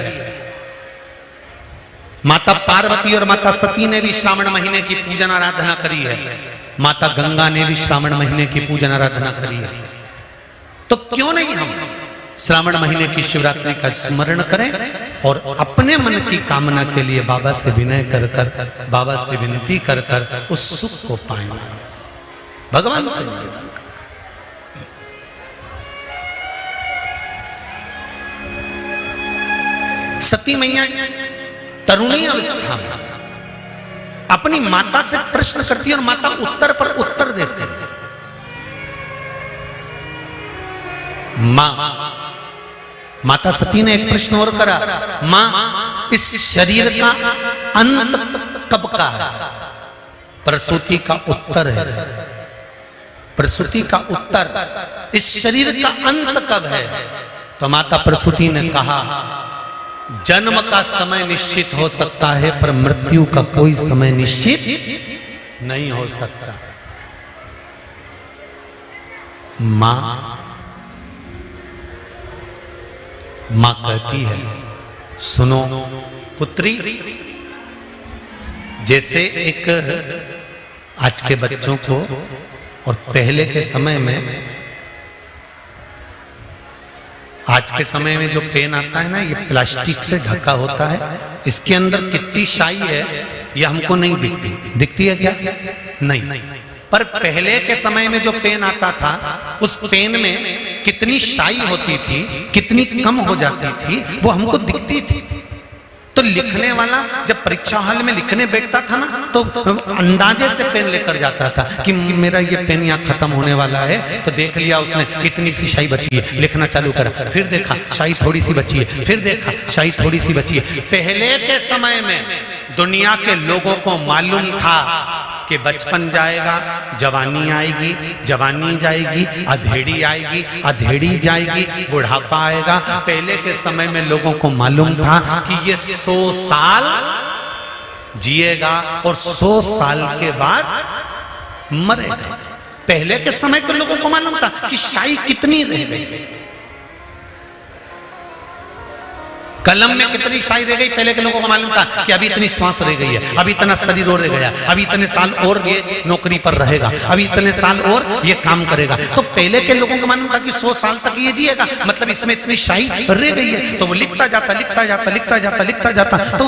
माता पार्वती और माता सती ने भी श्रावण महीने की पूजन आराधना करी है। माता गंगा ने भी श्रावण महीने की पूजन आराधना करी है। तो क्यों नहीं हम श्रावण महीने की शिवरात्रि का स्मरण करें और अपने मन की कामना के लिए बाबा से विनय कर कर, बाबा से विनती कर कर उस सुख को पाएं, भगवान से निवेदन। सती मैया तरुणी अवस्था में अपनी माता से प्रश्न करती है और माता उत्तर पर उत्तर देते हैं। माता सती ने एक प्रश्न और करा, मां इस शरीर का अंत कब का है? प्रसूति का उत्तर है, प्रसूति का उत्तर, इस शरीर का अंत कब है? तो माता प्रसूति ने कहा, जन्म का समय निश्चित हो सकता है पर मृत्यु का कोई समय निश्चित नहीं हो सकता। मां कहती है, सुनो पुत्री, जैसे एक आज के बच्चों को और पहले के समय में, आज के समय में जो पेन आता है ना, ये प्लास्टिक से ढका होता है, इसके अंदर कितनी शाई है ये हमको नहीं दिखती। दिखती है क्या? नहीं। पर पहले के समय में जो पेन आता था, उस पेन में कितनी शाई होती थी, कितनी कम हो जाती थी, वो हमको दिखती थी। तो लिखने वाला जब परीक्षा हॉल में लिखने बैठता था ना, तो अंदाजे से पेन लेकर जाता था कि मेरा ये पेन यहाँ खत्म होने वाला है। तो देख लिया उसने, इतनी सी शाई बची है, लिखना चालू करा, फिर देखा शाई थोड़ी सी बची है, फिर देखा शाई थोड़ी सी बची है। पहले के समय में दुनिया के लोगों को मालूम था कि बचपन जाएगा, जवानी आएगी, जवानी जाएगी, अधेड़ी आएगी, अधेड़ी जाएगी, बुढ़ापा आएगा। पहले के समय में लोगों को मालूम था कि ये 100 साल जिएगा और 100 साल के बाद मरेगा। पहले के समय के लोगों को मालूम था कि शाई कितनी रह गई, कलम में कितनी शाई रह गई। पहले के लोगों को मालूम था कि अभी इतनी श्वास रह गई है, अभी इतना शरीर और रह गया, अभी इतने साल और ये नौकरी पर रहेगा, अभी इतने साल और ये काम करेगा। तो पहले के लोगों को मालूम था कि 100 साल तक ये जिएगा, मतलब इसमें इतनी शाई रह गई है। तो वो लिखता जाता, लिखता जाता, लिखता जाता, लिखता जाता। तो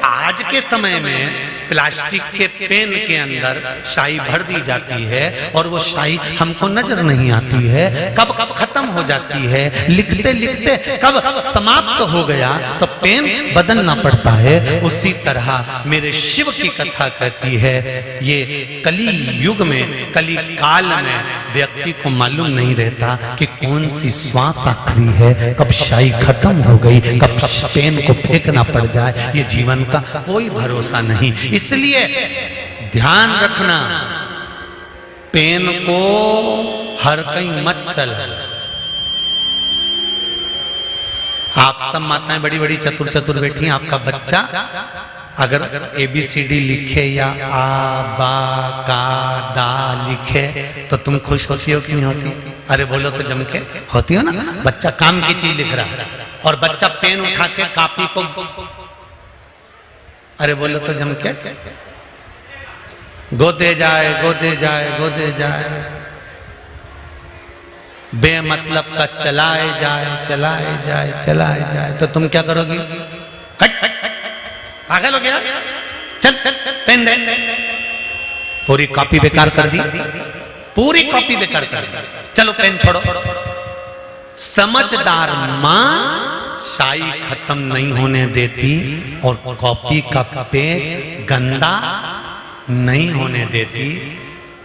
आज के समय में प्लास्टिक के पेन के अंदर शाई भर दी जाती है और वो शाई हमको नजर नहीं आती है, कब कब खत्म हो जाती है, लिखते लिखते कब समाप्त हो गया तो पेन बदलना पड़ता है। उसी तरह मेरे शिव की कथा कहती है, ये कली युग में, कली काल में व्यक्ति को मालूम नहीं रहता कि कौन सी श्वास आखिरी है, कब शाई खत्म हो गई, कब पेन को फेंकना पड़ जाए, ये जीवन का कोई भरोसा नहीं। इसलिए ध्यान रखना, पेन को हर कहीं मत चल। आप सब माताएं बड़ी बड़ी चतुर चतुर बैठी हैं, आपका बच्चा अगर ABCD लिखे या आ बा का दा लिखे तो तुम खुश होती हो कि नहीं होती? अरे बोलो तो जम के होती हो ना। बच्चा काम की चीज लिख रहा और बच्चा पेन उठा के कॉपी को, अरे बोलो तो जम के गोदे जाए गोदे जाए गोदे जाए, बेमतलब का चलाए जाए चलाए जाए चलाए जाए, तो तुम क्या करोगी? पागल हो गया, चल चल पेन दे। पूरी कॉपी बेकार कर दी, पूरी कॉपी बेकार कर दी, चलो पेन छोड़ो। समझदार मां स्याही खत्म नहीं होने देती और कॉपी का पेज गंदा नहीं होने देती,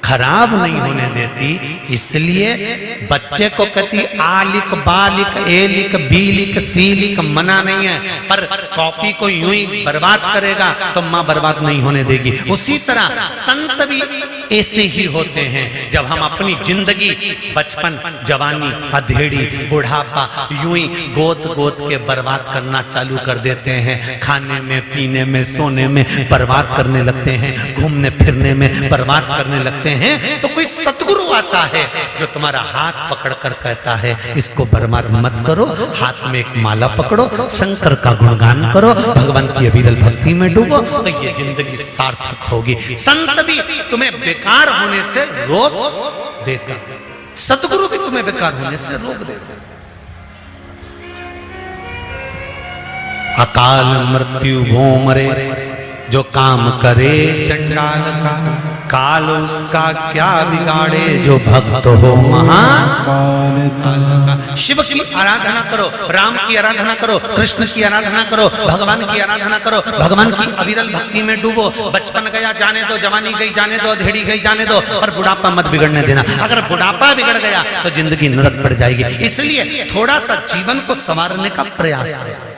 खराब नहीं होने देती। इसलिए बच्चे को कहती आ लिख बा लिख ए लिख बी लिख सी लिख मना नहीं है, पर कॉपी को यूं ही बर्बाद करेगा तो मां बर्बाद नहीं होने देगी। उसी तरह संत भी ऐसे ही होते हैं। जब हम अपनी जिंदगी बचपन जवानी अधेड़ी बुढ़ापा यूं ही गोद गोद के बर्बाद करना चालू कर देते हैं, खाने में पीने में सोने में बर्बाद करने लगते हैं, घूमने फिरने में बर्बाद करने लगते हैं, तो कोई सतगुरु आता है जो तुम्हारा हाथ पकड़कर कहता है इसको बर्बाद मत करो, हाथ में एक माला पकड़ो, शंकर का गुणगान करो, भगवान की अविरल भक्ति में डूबो, तो ये जिंदगी सार्थक होगी। संत भी तुम्हें बेकार होने से रोक देते, सतगुरु भी तुम्हें बेकार होने से रोक देते। अकाल मृत्यु वो मरे जो काम करे चंडाल का, काल उसका क्या बिगाड़े जो भक्त हो महाकाल का। शिव की आराधना करो, राम की आराधना करो, कृष्ण की आराधना करो, भगवान की आराधना करो, भगवान की अविरल भक्ति में डूबो। बचपन गया जाने दो, जवानी गई जाने दो, अधेड़ी गई जाने दो, और बुढ़ापा मत बिगड़ने देना। अगर बुढ़ापा बिगड़ गया तो जिंदगी नरक पड़ जाएगी। इसलिए थोड़ा सा जीवन को संवारने का प्रयास करें।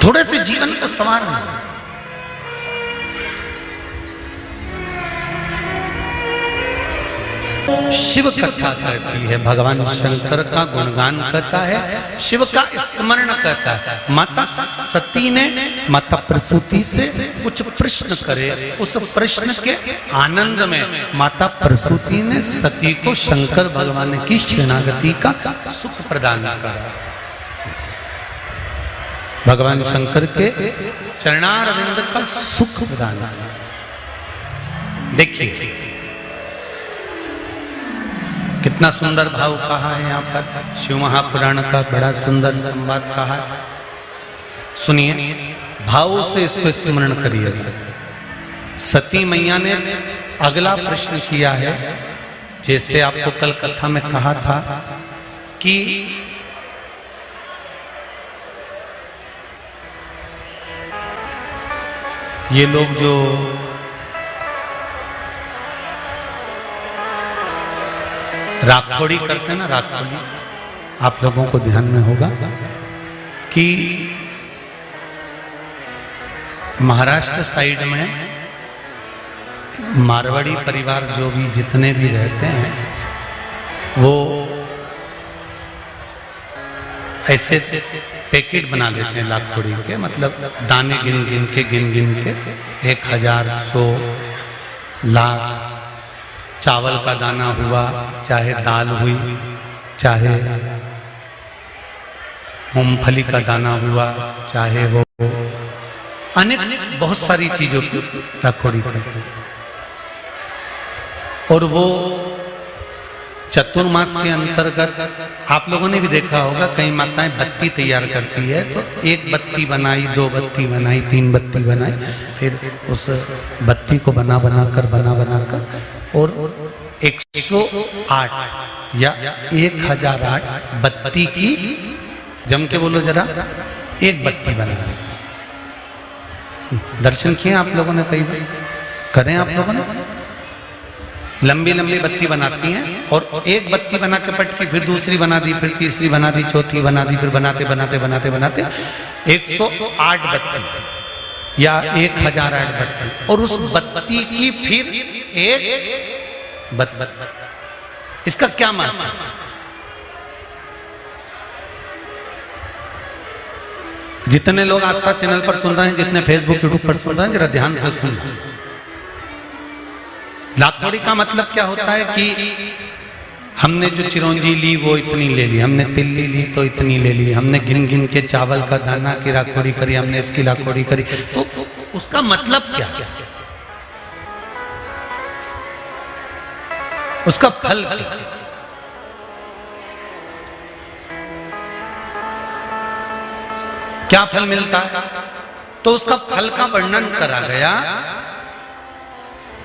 थोड़े से जीवन को संवारना। शिव कथा कहती है, भगवान शंकर का गुणगान कहता है, शिव का स्मरण कहता है। माता सती ने माता प्रसूति से कुछ प्रश्न करे, उस प्रश्न के आनंद में माता प्रसूति ने सती को शंकर भगवान की शरणागति का सुख प्रदान करा। भगवान शंकर के चरणारविंद का सुख प्रदान करा। देखिए कितना सुंदर भाव कहा है यहाँ पर। शिव महापुराण का बड़ा सुंदर संवाद कहा है, सुनिए, भाव से इसको स्मरण करिएगा। सती मैया ने अगला प्रश्न किया है, जैसे आपको कल कथा में कहा था कि ये लोग जो राखोड़ी करते हैं ना, राखोड़ी, आप लोगों को ध्यान में होगा कि महाराष्ट्र साइड में मारवाड़ी परिवार जो भी जितने भी रहते हैं वो ऐसे पैकेट बना लेते हैं लाखोड़ी के, मतलब दाने गिन गिन के 1000, 100, लाख चावल का दाना हुआ, चाहे दाल हुई, चाहे मूंगफली का दाना हुआ, चाहे वो अनेक बहुत सारी चीजों की लाखोड़ी करते हैं। और वो चतुर्मास के अंतर्गत आप लोगों ने भी देखा होगा, कई माताएं बत्ती तैयार करती है, तो 1 बत्ती बनाई, 2 बत्ती बनाई, 3 बत्ती बनाई, फिर उस बत्ती को बना कर और 108 या 1008 बत्ती की, जम के बोलो जरा, 1 बत्ती बना लेते। दर्शन किए आप लोगों ने, कई बार करें आप लोगों ने, लंबी लंबी बत्ती बनाती हैं और 1 बत्ती बना के पटकी, फिर दूसरी बना दी, फिर तीसरी बना दी, चौथी बना दी, फिर बनाते 108 बत्ती या 1008 बत्ती, और उस बत्ती की फिर एक बत्ती। इसका क्या मतलब? जितने लोग आस्था चैनल पर सुन रहे हैं, जितने फेसबुक यूट्यूब पर सुन रहे हैं, जरा ध्यान से सुन। लाखोड़ी का मतलब क्या होता है कि हमने जो चिरौंजी ली वो इतनी ले ली, हमने तिल्ली ली तो इतनी ले ली, हमने गिन गिन के चावल का दाना की लाखोड़ी करी, हमने इसकी लाखोड़ी करी। तो उसका मतलब क्या, उसका फल क्या फल मिलता है? तो उसका फल का वर्णन करा गया।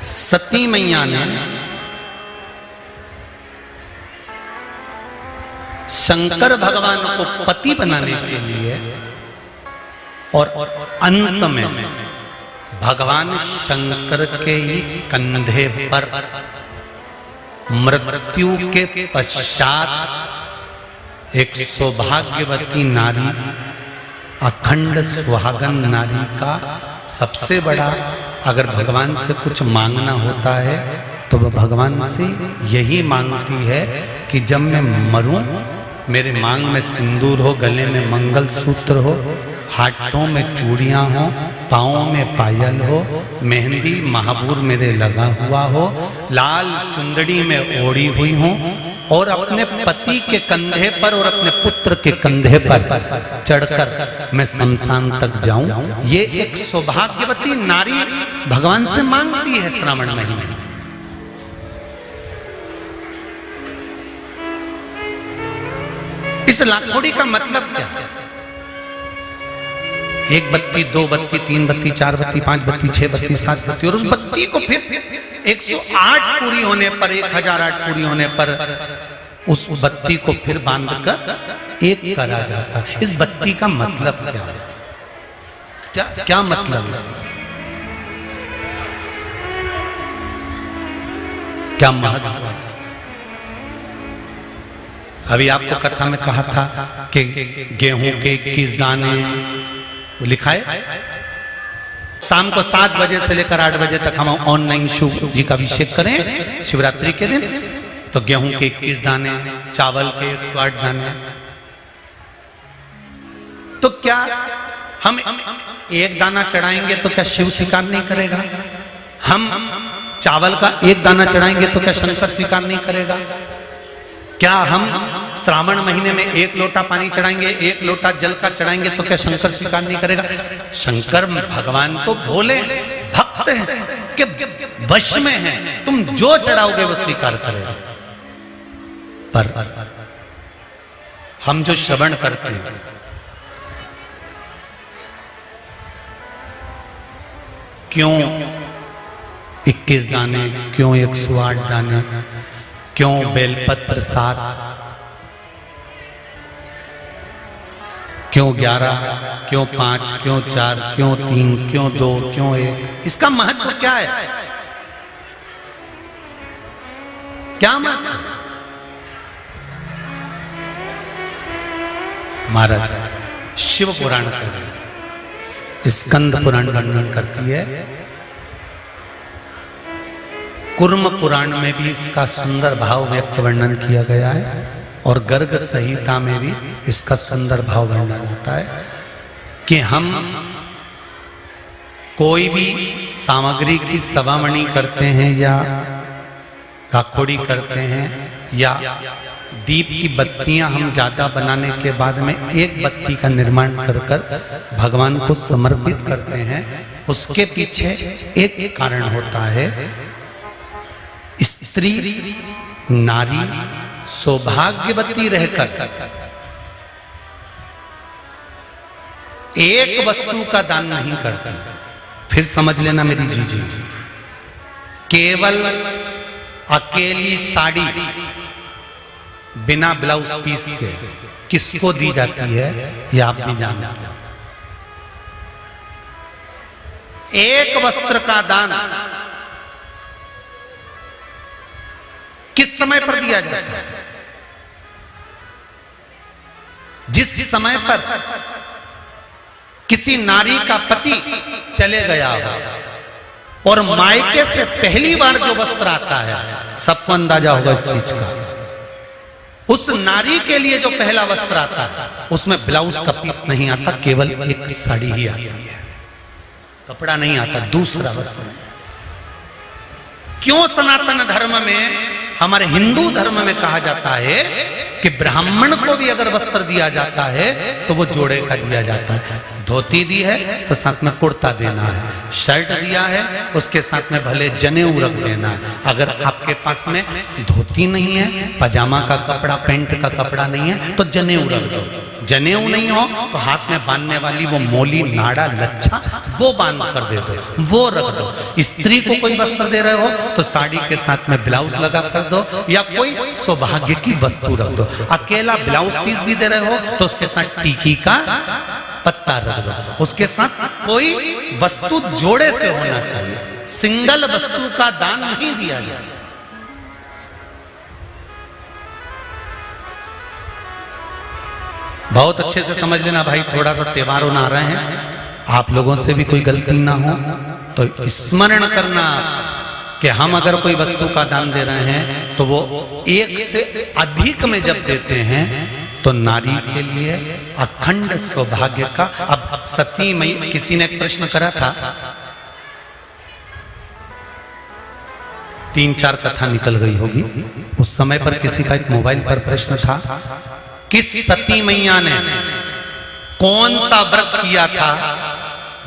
सती मैया ने शंकर भगवान को पति बनाने के लिए और अंत में भगवान शंकर के ही कंधे पर मृत्यु के पश्चात एक सौभाग्यवती नारी, अखंड सुहागन नारी का सबसे बड़ा, अगर भगवान से कुछ मांगना होता है तो वह भगवान से यही मांगती है कि जब मैं मरूं मेरे मांग में सिंदूर हो, गले में मंगलसूत्र हो, हाथों में चूड़ियां हो, पाँवों में पायल हो, मेहंदी महाबूर मेरे लगा हुआ हो, लाल चुंदड़ी में ओढ़ी हुई हो और अपने पति के कंधे पर और अपने पुत्र के कंधे पर चढ़कर मैं शमशान तक जाऊं। ये एक सौभाग्यवती नारी भगवान से मांगती है श्रावण महीने में। इस लाखोड़ी का मतलब क्या है? एक बत्ती, दो बत्ती, तीन बत्ती, चार बत्ती, पांच बत्ती, छह बत्ती, सात बत्ती, और उस बत्ती को फिर 108 पूरी होने पर, 1008 पूरी होने पर उस बत्ती को फिर बांधकर एक करा जाता है। इस बत्ती का मतलब क्या है? क्या मतलब है? क्या महत्व है? अभी आपको कथा में कहा था कि गेहूं के 21 दाने लिखा है। शाम को 7 बजे से लेकर 8 बजे तक हम ऑनलाइन शिव जी का अभिषेक करें शिवरात्रि के दिन। तो गेहूं के 21 दाने, चावल के 108 दाने। तो क्या हम एक दाना चढ़ाएंगे तो क्या शिव स्वीकार नहीं करेगा? हम चावल का एक दाना चढ़ाएंगे तो क्या शंकर स्वीकार नहीं करेगा? क्या हम श्रावण महीने में 1 लोटा पानी चढ़ाएंगे, 1 लोटा जल का चढ़ाएंगे तो क्या शंकर स्वीकार नहीं करेगा? शंकर भगवान तो भोले भक्त हैं, के वश में हैं, तुम जो चढ़ाओगे वो स्वीकार करेगा। पर हम जो श्रवण करते हैं, क्यों 21 दाने, क्यों 108 दाने, क्यों बेलपत्र 7, क्यों 11, क्यों 5, क्यों 4, क्यों 3, क्यों 2, क्यों 1? इसका महत्व क्या है? क्या महत्व? महाराज शिव पुराण का स्कंद पुराण वर्णन करती है, कुर्म पुराण में भी इसका सुंदर भाव व्यक्त वर्णन किया गया है और गर्ग संहिता में भी इसका सुंदर भाव वर्णन होता है कि हम कोई भी सामग्री की सवामणि करते हैं या लाखोड़ी करते हैं या दीप की बत्तियां हम ज्यादा बनाने के बाद में एक बत्ती का निर्माण कर भगवान को समर्पित करते हैं। उसके पीछे एक कारण होता है, स्त्री नारी सौभाग्यवती रहकर एक वस्तु का दान नहीं करती। फिर समझ लेना मेरी जीजी, केवल अकेली साड़ी बिना ब्लाउज पीस के किसको दी जाती है ये आप भी जानते हैं। एक वस्त्र का दान किस समय पर दिया जाता है? जिस समय पर किसी नारी का पति चले गया हो और मायके से पहली बार जो वस्त्र आता है, सबको अंदाजा होगा इस चीज का, उस नारी के लिए जो पहला वस्त्र आता है उसमें ब्लाउज का पीस नहीं आता, केवल एक साड़ी ही आती है, कपड़ा नहीं आता, दूसरा वस्त्र नहीं आता। क्यों सनातन धर्म में, हमारे हिंदू धर्म में कहा जाता है कि ब्राह्मण को भी अगर वस्त्र दिया जाता है तो वो जोड़े का दिया जाता है। धोती दी है तो साथ में कुर्ता देना है, शर्ट दिया है उसके साथ में भले जनेऊ रख देना है। अगर आपके पास में धोती नहीं है, पजामा का कपड़ा, पैंट का कपड़ा नहीं है तो जनेऊ रख दो। जनेऊ नहीं हो तो हाथ में बांधने वाली वो मोली, नाड़ा, लच्छा वो बांध कर दे दो, वो रख दो। स्त्री को कोई वस्त्र दे रहे हो तो साड़ी के साथ में ब्लाउज लगा कर दो या कोई सौभाग्य की वस्तु रख दो। अकेला ब्लाउज पीस भी दे रहे हो तो उसके साथ टीकी का पत्ता रख दो, उसके साथ कोई वस्तु जोड़े से होना चाहिए, सिंगल वस्तु का दान नहीं दिया जाए। बहुत अच्छे से समझ लेना भाई, थोड़ा सा त्योहार होना आ रहे हैं, आप लोगों से भी कोई गलती ना हो तो स्मरण करना कि हम अगर कोई वस्तु का दान दे रहे हैं तो वो एक से अधिक में जब देते हैं तो नारी के लिए अखंड सौभाग्य का। अब सती मई, किसी ने एक प्रश्न करा था, 3-4 कथा निकल गई होगी उस समय पर, किसी का एक मोबाइल पर प्रश्न था, किस सती मैया ने कौन सा व्रत किया था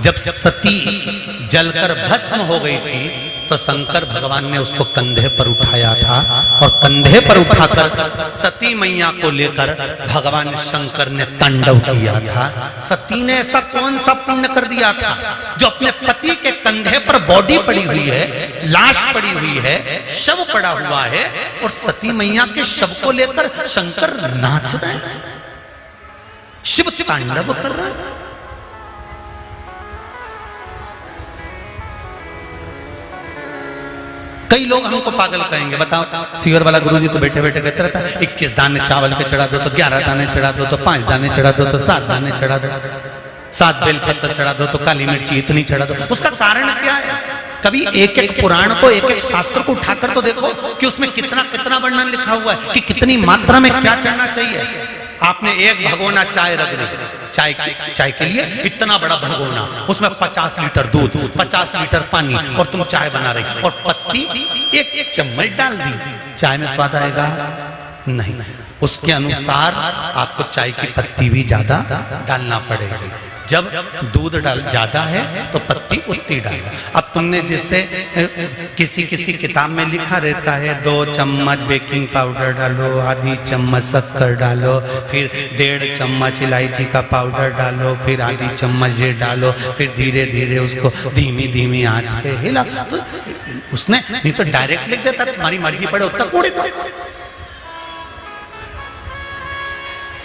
जब सती जलकर भस्म हो गई थी तो शंकर भगवान ने उसको कंधे पर उठाया था और कंधे पर उठाकर सती मैया को लेकर भगवान शंकर ने तांडव किया था। सती ने ऐसा कौन सा पुण्य कर दिया था जो अपने पति के कंधे पर बॉडी पड़ी हुई है, लाश पड़ी हुई है, शव पड़ा हुआ है और सती मैया के शव को लेकर शंकर नाच रहे हैं, शिव तांडव कर रहे हैं। कई लोग हमको पागल कहेंगे, बताओ सीवर वाला गुरुजी तो बैठे बैठे कहते रहता है 21 दाने चावल के चढ़ा दो तो 11 दाने चढ़ा दो तो 5 दाने चढ़ा दो तो 7 दाने चढ़ा दो, 7 बेलपत्र चढ़ा दो तो काली मिर्ची इतनी चढ़ा दो। उसका कारण क्या है? कभी एक एक पुराण को, एक एक शास्त्र को उठाकर तो देखो कि उसमें कितना कितना वर्णन लिखा हुआ है कि कितनी मात्रा में क्या चढ़ना चाहिए। आपने एक भगोना चाय रख दी, चाय के लिए इतना बड़ा भगोना, उसमें 50 लीटर दूध, 50 लीटर पानी और तुम चाय बना रही और पत्ती एक चम्मच डाल दी, चाय में स्वाद आएगा? नहीं। उसके अनुसार आपको चाय की पत्ती भी ज्यादा डालना पड़ेगी। जब दूध ज्यादा है तो पत्ती उतनी डालना। अब तुमने जैसे किसी किसी किताब में लिखा रहता है 2 चम्मच बेकिंग पाउडर डालो, आधी चम्मच शक्कर डालो, फिर 1.5 चम्मच इलायची का पाउडर डालो, फिर आधी चम्मच ये डालो, फिर धीरे धीरे उसको धीमी धीमी आंच पे हिला। तो उसने नहीं तो डायरेक्ट लिख देता तुम्हारी मर्जी पड़े उतना कूड़े दो,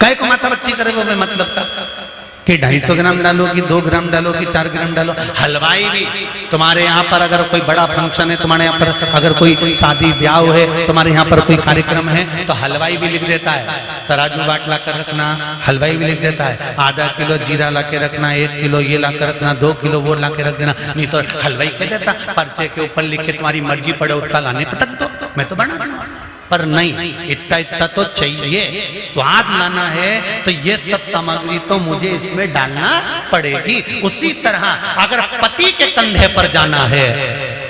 काय को माथा बच्ची करे वो में मतलब का कि 250 ग्राम डालो कि 2 ग्राम डालो कि 4 ग्राम डालो। हलवाई भी तुम्हारे यहाँ पर अगर कोई बड़ा फंक्शन है, तुम्हारे यहाँ पर अगर कोई शादी ब्याह है, तुम्हारे यहाँ पर कोई कार्यक्रम है तो हलवाई भी लिख देता है तराजू बाट ला कर रखना, हलवाई भी लिख देता है आधा किलो जीरा ला के रखना, 1 किलो ये ला कर रखना, 2 किलो वो ला के रख देना। नहीं तो हलवाई कह देता पर्चे के ऊपर लिख के तुम्हारी मर्जी पड़े उतना लाने पटक दो, मैं तो बना दूंगा। पर नहीं, इतना इतना तो चाहिए, स्वाद लाना है तो ये सब सामग्री तो मुझे इसमें डालना पड़ेगी। उसी तरह अगर पति के कंधे पर जाना है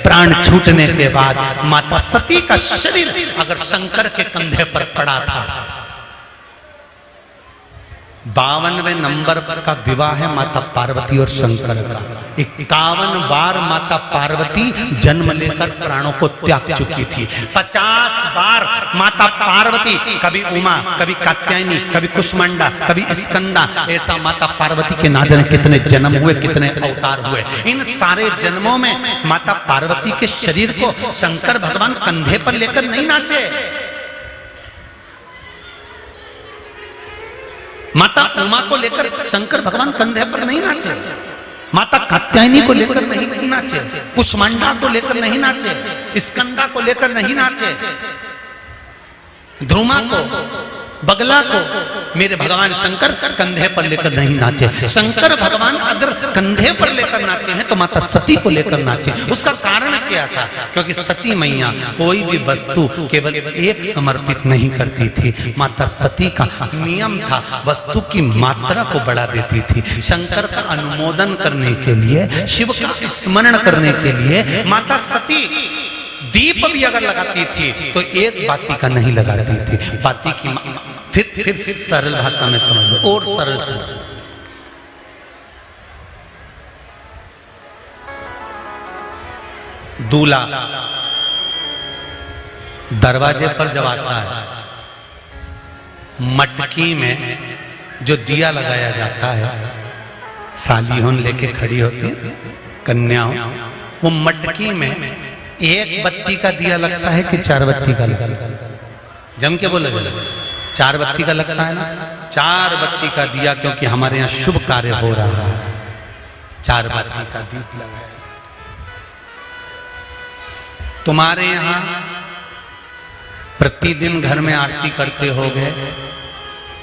प्राण छूटने के बाद, माता सती का शरीर अगर शंकर के कंधे पर पड़ा था, 52वें नंबर पर का विवाह है माता पार्वती और शंकर का। 51 बार माता पार्वती जन्म लेकर प्राणों को त्याग चुकी थी। 50 बार माता पार्वती, कभी उमा, कभी कात्यायनी, कभी कुष्मांडा, कभी स्कंदा, ऐसा माता पार्वती के ना जाने कितने जन्म हुए, कितने अवतार हुए। इन सारे जन्मों में माता पार्वती के शरीर को शंकर भगवान कंधे पर लेकर नहीं नाचे, माता उमा को लेकर शंकर भगवान कंधे पर नहीं नाचे, माता कात्यायनी को लेकर नहीं नाचे, कुष्मांडा को लेकर नहीं नाचे, स्कंदा को लेकर नहीं नाचे, ध्रुमा को, बगला को मेरे भगवान शंकर कंधे पर लेकर नहीं नाचे। शंकर भगवान अगर कंधे पर लेकर नाचे हैं तो माता सती को लेकर नाचे। उसका कारण क्या था? क्योंकि सती मैया कोई भी वस्तु केवल एक समर्पित नहीं करती थी। माता सती का नियम था, वस्तु की मात्रा को बढ़ा देती थी। शंकर का अनुमोदन करने के लिए, शिव का स्मरण करने के लिए माता सती दीप भी अगर लगाती थी तो एक बाती का नहीं लगाती थी। बाती की फिर सरल भाषा में समझ लो, और सरल समझ लो। दूल्हा दरवाजे पर जब आता है, मटकी में जो दिया लगाया जाता है, सालीहों लेके खड़ी होती है कन्याओं, वो मटकी में एक बत्ती का दिया लगता है कि 4 बत्ती का लगता है? जम के बोले 4 बत्ती का लगता है ना। 4 बत्ती का दिया, क्योंकि हमारे यहाँ शुभ कार्य हो रहा है, 4 बत्ती का दीप लगाया। तुम्हारे यहाँ प्रतिदिन घर में आरती करते होगे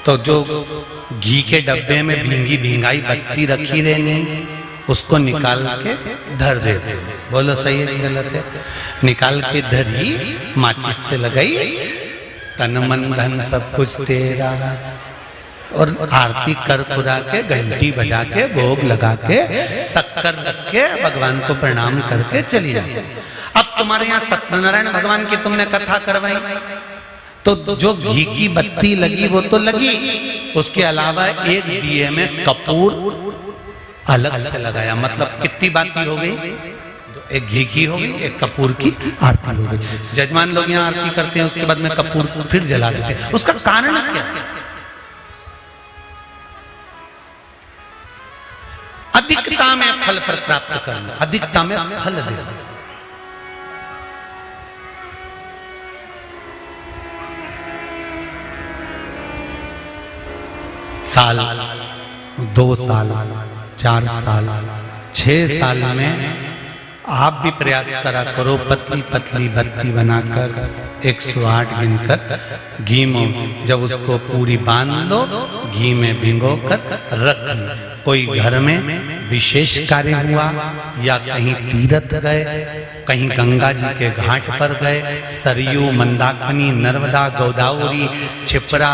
तो जो घी के डब्बे में भींगी भींगाई बत्ती रखी रहने, उसको निकाल के धर देते। बोलो सही है गलत है? निकाल के धरी, माचिस से लगाई, तन मन धन सब कुछ तेरा, और आरती कर पुरा के, घंटी बजा के, भोग लगा के, शक्कर रख के, भगवान को प्रणाम करके चली जाती। अब तुम्हारे यहाँ सत्यनारायण भगवान की तुमने कथा करवाई तो जो घी की बत्ती लगी वो तो लगी, उसके अलावा एक दिए में कपूर अलग से लगाया। मतलब कितनी बाती हो गई? एक घी की हो गई, एक कपूर की आरती हो गई। जजमान लोग यहाँ आरती करते हैं, उसके बाद में कपूर को फिर जला देते हैं। उसका कारण क्या है? अधिकता में फल प्राप्त करना, अधिकता में फल देना। साल, 2 साल, 4 साल, 6 साल में आप भी प्रयास करा करो, पतली पतली बत्ती बनाकर 108 गिनकर घी में जब उसको पूरी बांध लो, घी में भिगो कर रख लो। कोई घर में विशेष कार्य हुआ या कहीं तीर्थ गए, कहीं गंगा जी के घाट पर गए, सरयू, मंदाकिनी, नर्मदा, गोदावरी, छिपरा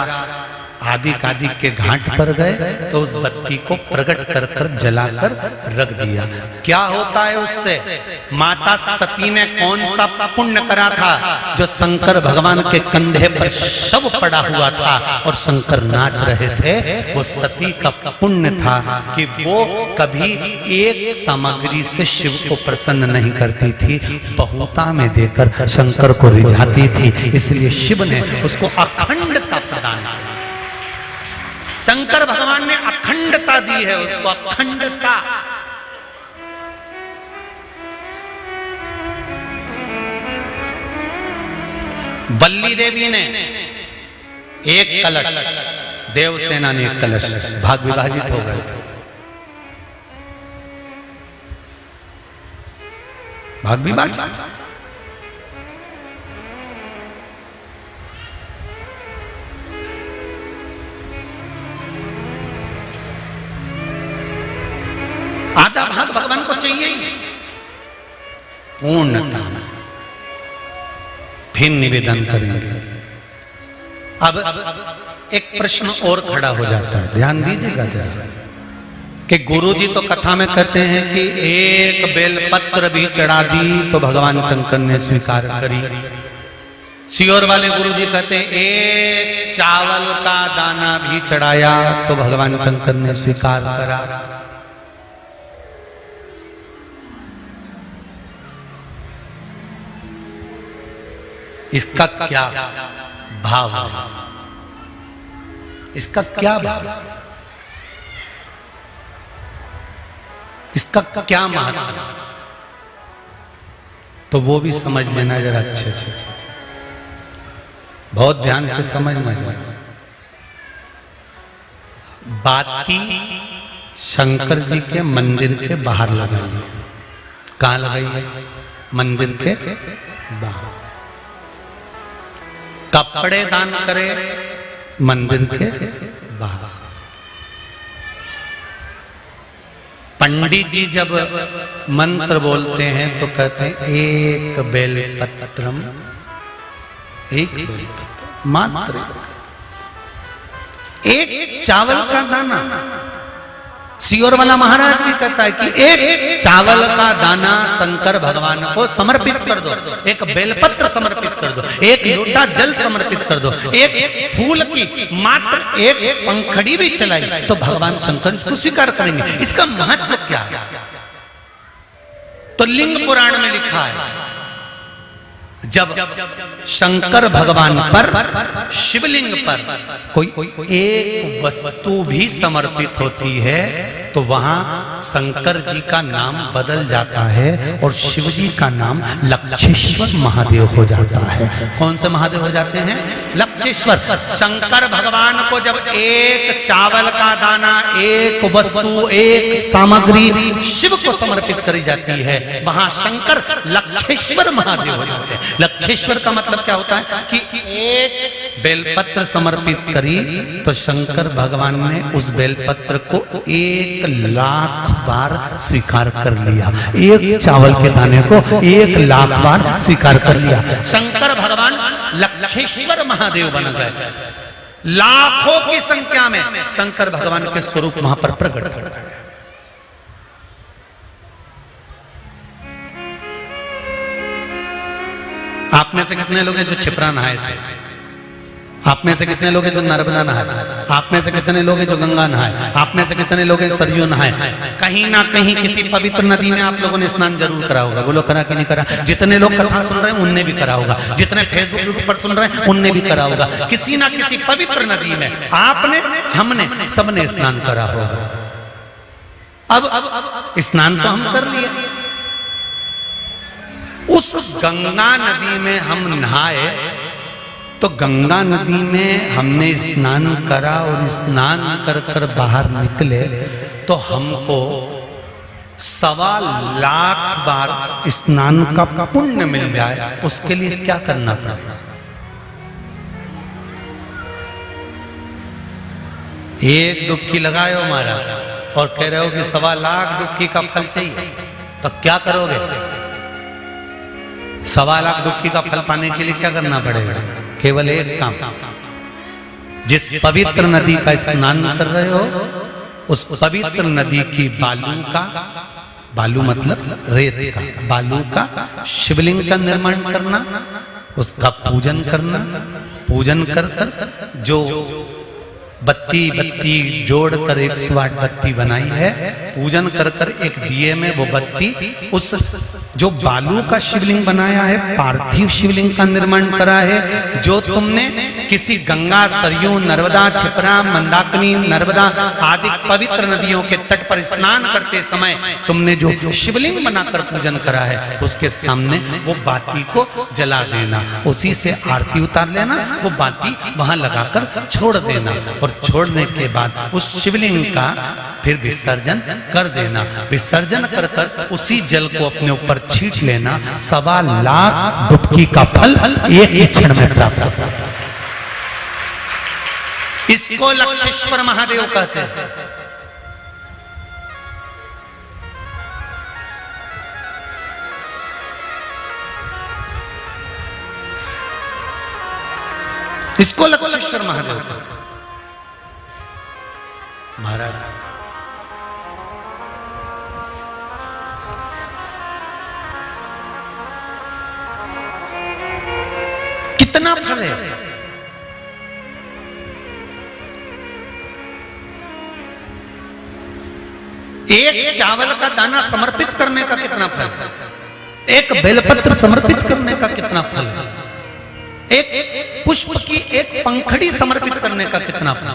आदि आदि के घाट पर गए तो उस बत्ती को प्रकट कर कर जलाकर रख दिया। क्या होता है उससे? माता सती ने कौन सा पुण्य करा था? जो शंकर भगवान के कंधे पर शव पड़ा हुआ था और शंकर नाच रहे थे, वो सती का पुण्य था कि वो कभी एक सामग्री से शिव को प्रसन्न नहीं करती थी, बहुता में देकर शंकर को रिझाती थी। इसलिए शिव ने उसको अखंडता प्रदान की। शंकर भगवान ने अखंडता दी है उसको, अखंडता। वल्ली देवी ने एक कलश, देवसेना ने एक कलश, भाग विभाजित हो गए थे। भाग विभाजित। आधा भाग भगवान को चाहिए ही पूर्णता में। फिर निवेदन करेंगे। अब एक प्रश्न और खड़ा हो जाता है, ध्यान दीजिएगा जरा, कि गुरुजी तो कथा में कहते हैं कि एक बेलपत्र भी चढ़ा दी तो भगवान शंकर ने स्वीकार करी। सियोर वाले गुरुजी कहते हैं एक चावल का दाना भी चढ़ाया तो भगवान शंकर ने स्वीकार करा। इसका क्या भाव है? इसका क्या भाव? इसका क्या महत्व है? तो वो भी समझ लेना जरा अच्छे से, बहुत ध्यान से समझना जरा। बाती शंकर जी के मंदिर के बाहर लगाई है। कहां लगाई है? मंदिर के बाहर। कपड़े दान करे मंदिर के बाहर। पंडित जी जब मंत्र बोलते हैं तो कहते हैं एक बेलपत्रम, एक बेलपत्र मात्र, एक चावल का दाना। सियोर वाला महाराज भी कहता है कि एक चावल का दाना शंकर भगवान को समर्पित कर दो, एक बेलपत्र समर्पित कर दो, एक लोटा जल समर्पित कर दो, एक फूल की मात्र एक पंखड़ी भी चलाई तो भगवान शंकर इसको स्वीकार करेंगे। इसका महत्व क्या है? तो लिंग पुराण में लिखा है, जब शंकर भगवान पर, शिवलिंग पर कोई एक वस्तु भी समर्पित होती है तो वहां शंकर जी का नाम बदल जाता है और शिव जी का नाम लक्षेश्वर महादेव हो जाता है। कौन से महादेव हो जाते हैं? लक्षेश्वर। शंकर भगवान को जब एक चावल का दाना, एक वस्तु, एक सामग्री शिव को समर्पित करी जाती है, वहां शंकर लक्षेश्वर महादेव हो जाते हैं। लक्षेश्वर का मतलब क्या होता है कि एक बेलपत्र समर्पित करी तो शंकर भगवान ने उस बेलपत्र को 1,00,000 बार स्वीकार कर लिया। एक चावल के दाने को 1,00,000 बार स्वीकार कर लिया। शंकर भगवान लक्षेश्वर महादेव बन गए। लाखों की संख्या में शंकर भगवान के स्वरूप वहां पर प्रकट कर गए। आप में से कितने लोग हैं जो क्षिप्रा नहाए थे? आप में से कितने लोग हैं जो नर्मदा नहाए? आप में से कितने लोग हैं जो गंगा नहाए? आप में से कितने लोग हैं सरयू नहाए? कहीं ना कहीं किसी पवित्र नदी में आप लोगों ने स्नान जरूर करा होगा। बोलो करा कि नहीं करा? जितने लोग कथा सुन रहे हैं उनने भी करा होगा, जितने फेसबुक यूट्यूब पर सुन रहे हैं उनने भी करा होगा। किसी ना किसी पवित्र नदी में आपने, हमने, सबने स्नान करा होगा। अब स्नान तो हम कर लिए, उस गंगा नदी में हम नहाए तो गंगा नदी में हमने स्नान करा और स्नान कर कर बाहर निकले तो हमको 1,25,00,000 बार स्नान का पुण्य मिल जाए। उसके लिए क्या करना पड़ेगा? एक डुबकी लगाए हो महाराज और कह रहे हो कि 1,25,00,000 डुबकी का फल चाहिए, तो क्या करोगे? 1,25,00,000 डुबकी का फल पाने के लिए क्या करना पड़ेगा? केवल एक काम, जिस पवित्र नदी का स्नान कर रहे हो उस पवित्र नदी की बालू का, बालू मतलब रेत का, बालू का शिवलिंग का निर्माण करना, उसका पूजन करना, पूजन कर कर जो बत्ती जोड़कर 108 बत्ती बनाई है, पूजन कर कर एक दिए में वो बत्ती, उस जो बालू का शिवलिंग बनाया है, पार्थिव शिवलिंग का निर्माण करा है, जो तुमने किसी गंगा, सरयू, नर्मदा, क्षिप्रा, मंदाकिनी, नर्मदा आदि पवित्र नदियों के तट पर स्नान करते समय तुमने जो शिवलिंग बनाकर पूजन करा है, उसके सामने वो बाती को जला देना, उसी से आरती उतार लेना, वो बाती वहां लगाकर छोड़ देना और छोड़ने के बाद उस शिवलिंग का फिर विसर्जन कर देना। विसर्जन कर कर उसी जल को अपने ऊपर छींट लेना। 1,25,00,000 डुबकी का फल एक ही क्षण में प्राप्त होता है। इसको लक्षेश्वर महादेव कहते हैं। इसको लक्षेश्वर महादेव कहते हैं। महाराज कितना फल है? एक चावल का दाना समर्पित करने का कितना फल है? एक बेलपत्र समर्पित करने का कितना फल है? एक पुष्प की एक पंखड़ी समर्पित करने का कितना फल है?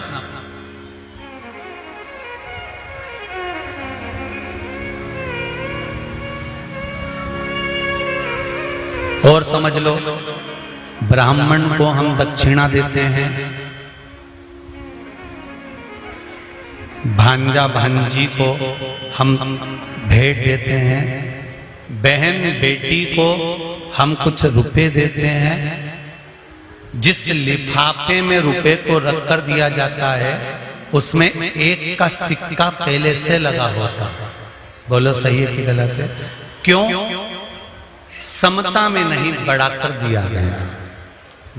और समझ लो, ब्राह्मण को हम दक्षिणा देते हैं, भांजा भांजी को हम भेंट देते हैं, बहन बेटी को हम कुछ रुपए देते हैं, जिस लिफाफे में रुपए को रख कर दिया जाता है उसमें एक का सिक्का पहले से लगा होता। बोलो सही है कि गलत है? क्यों? समता में नहीं बढ़ाकर दिया गया,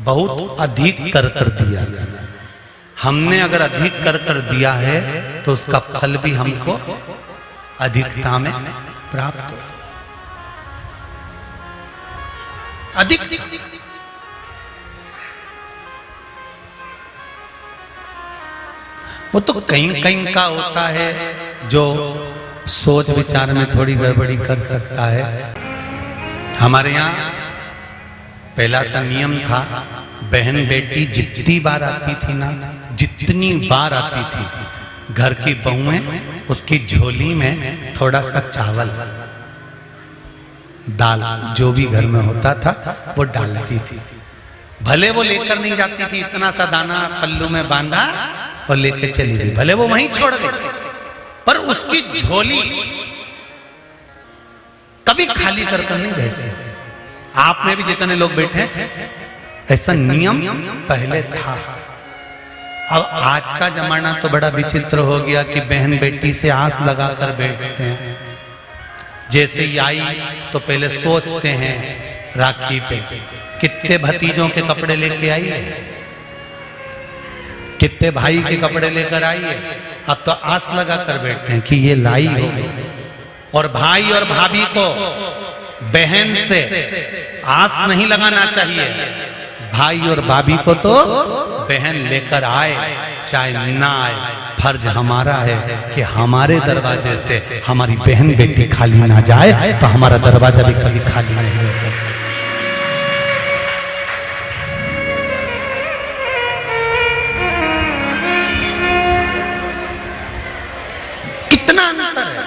बहुत अधिक कर दिया गया। हमने अगर अधिक कर दिया है तो उसका फल भी हमको अधिकता में प्राप्त हो। अधिक वो तो कहीं कहीं का होता है जो सोच विचार में थोड़ी गड़बड़ी कर सकता है। हमारे यहाँ पहला सा नियम था, बहन बेटी जितनी बार आती थी ना, जितनी बार आती थी, घर की बहुएं उसकी झोली में थोड़ा सा चावल दाल जो भी घर में होता था वो डालती थी। भले वो लेकर नहीं जाती थी, इतना सा दाना पल्लू में बांधा और लेकर चली गई, भले वो वहीं छोड़ गई, पर उसकी झोली कभी खाली कर नहीं भेजती थी। आप में भी जितने लोग बैठे ऐसा नियम पहले था। अब आज का जमाना तो बड़ा विचित्र हो गया कि बहन बेटी से आस लगाकर बैठते हैं। जैसे ही आई तो पहले सोचते हैं राखी पे कितने भतीजों के कपड़े लेके आई है, कितने भाई के कपड़े लेकर आई है। अब तो आस लगा कर बैठते हैं कि ये लाई होगी। और भाई और भाभी को बहन से आस नहीं लगाना चाहिए। भाई और भाभी को तो बहन लेकर आए चाहे ना आए, फर्ज हमारा है कि हमारे दरवाजे से हमारी बहन बेटी खाली ना जाए, तो हमारा दरवाजा भी कभी खाली नहीं होता। कितना अंतर है,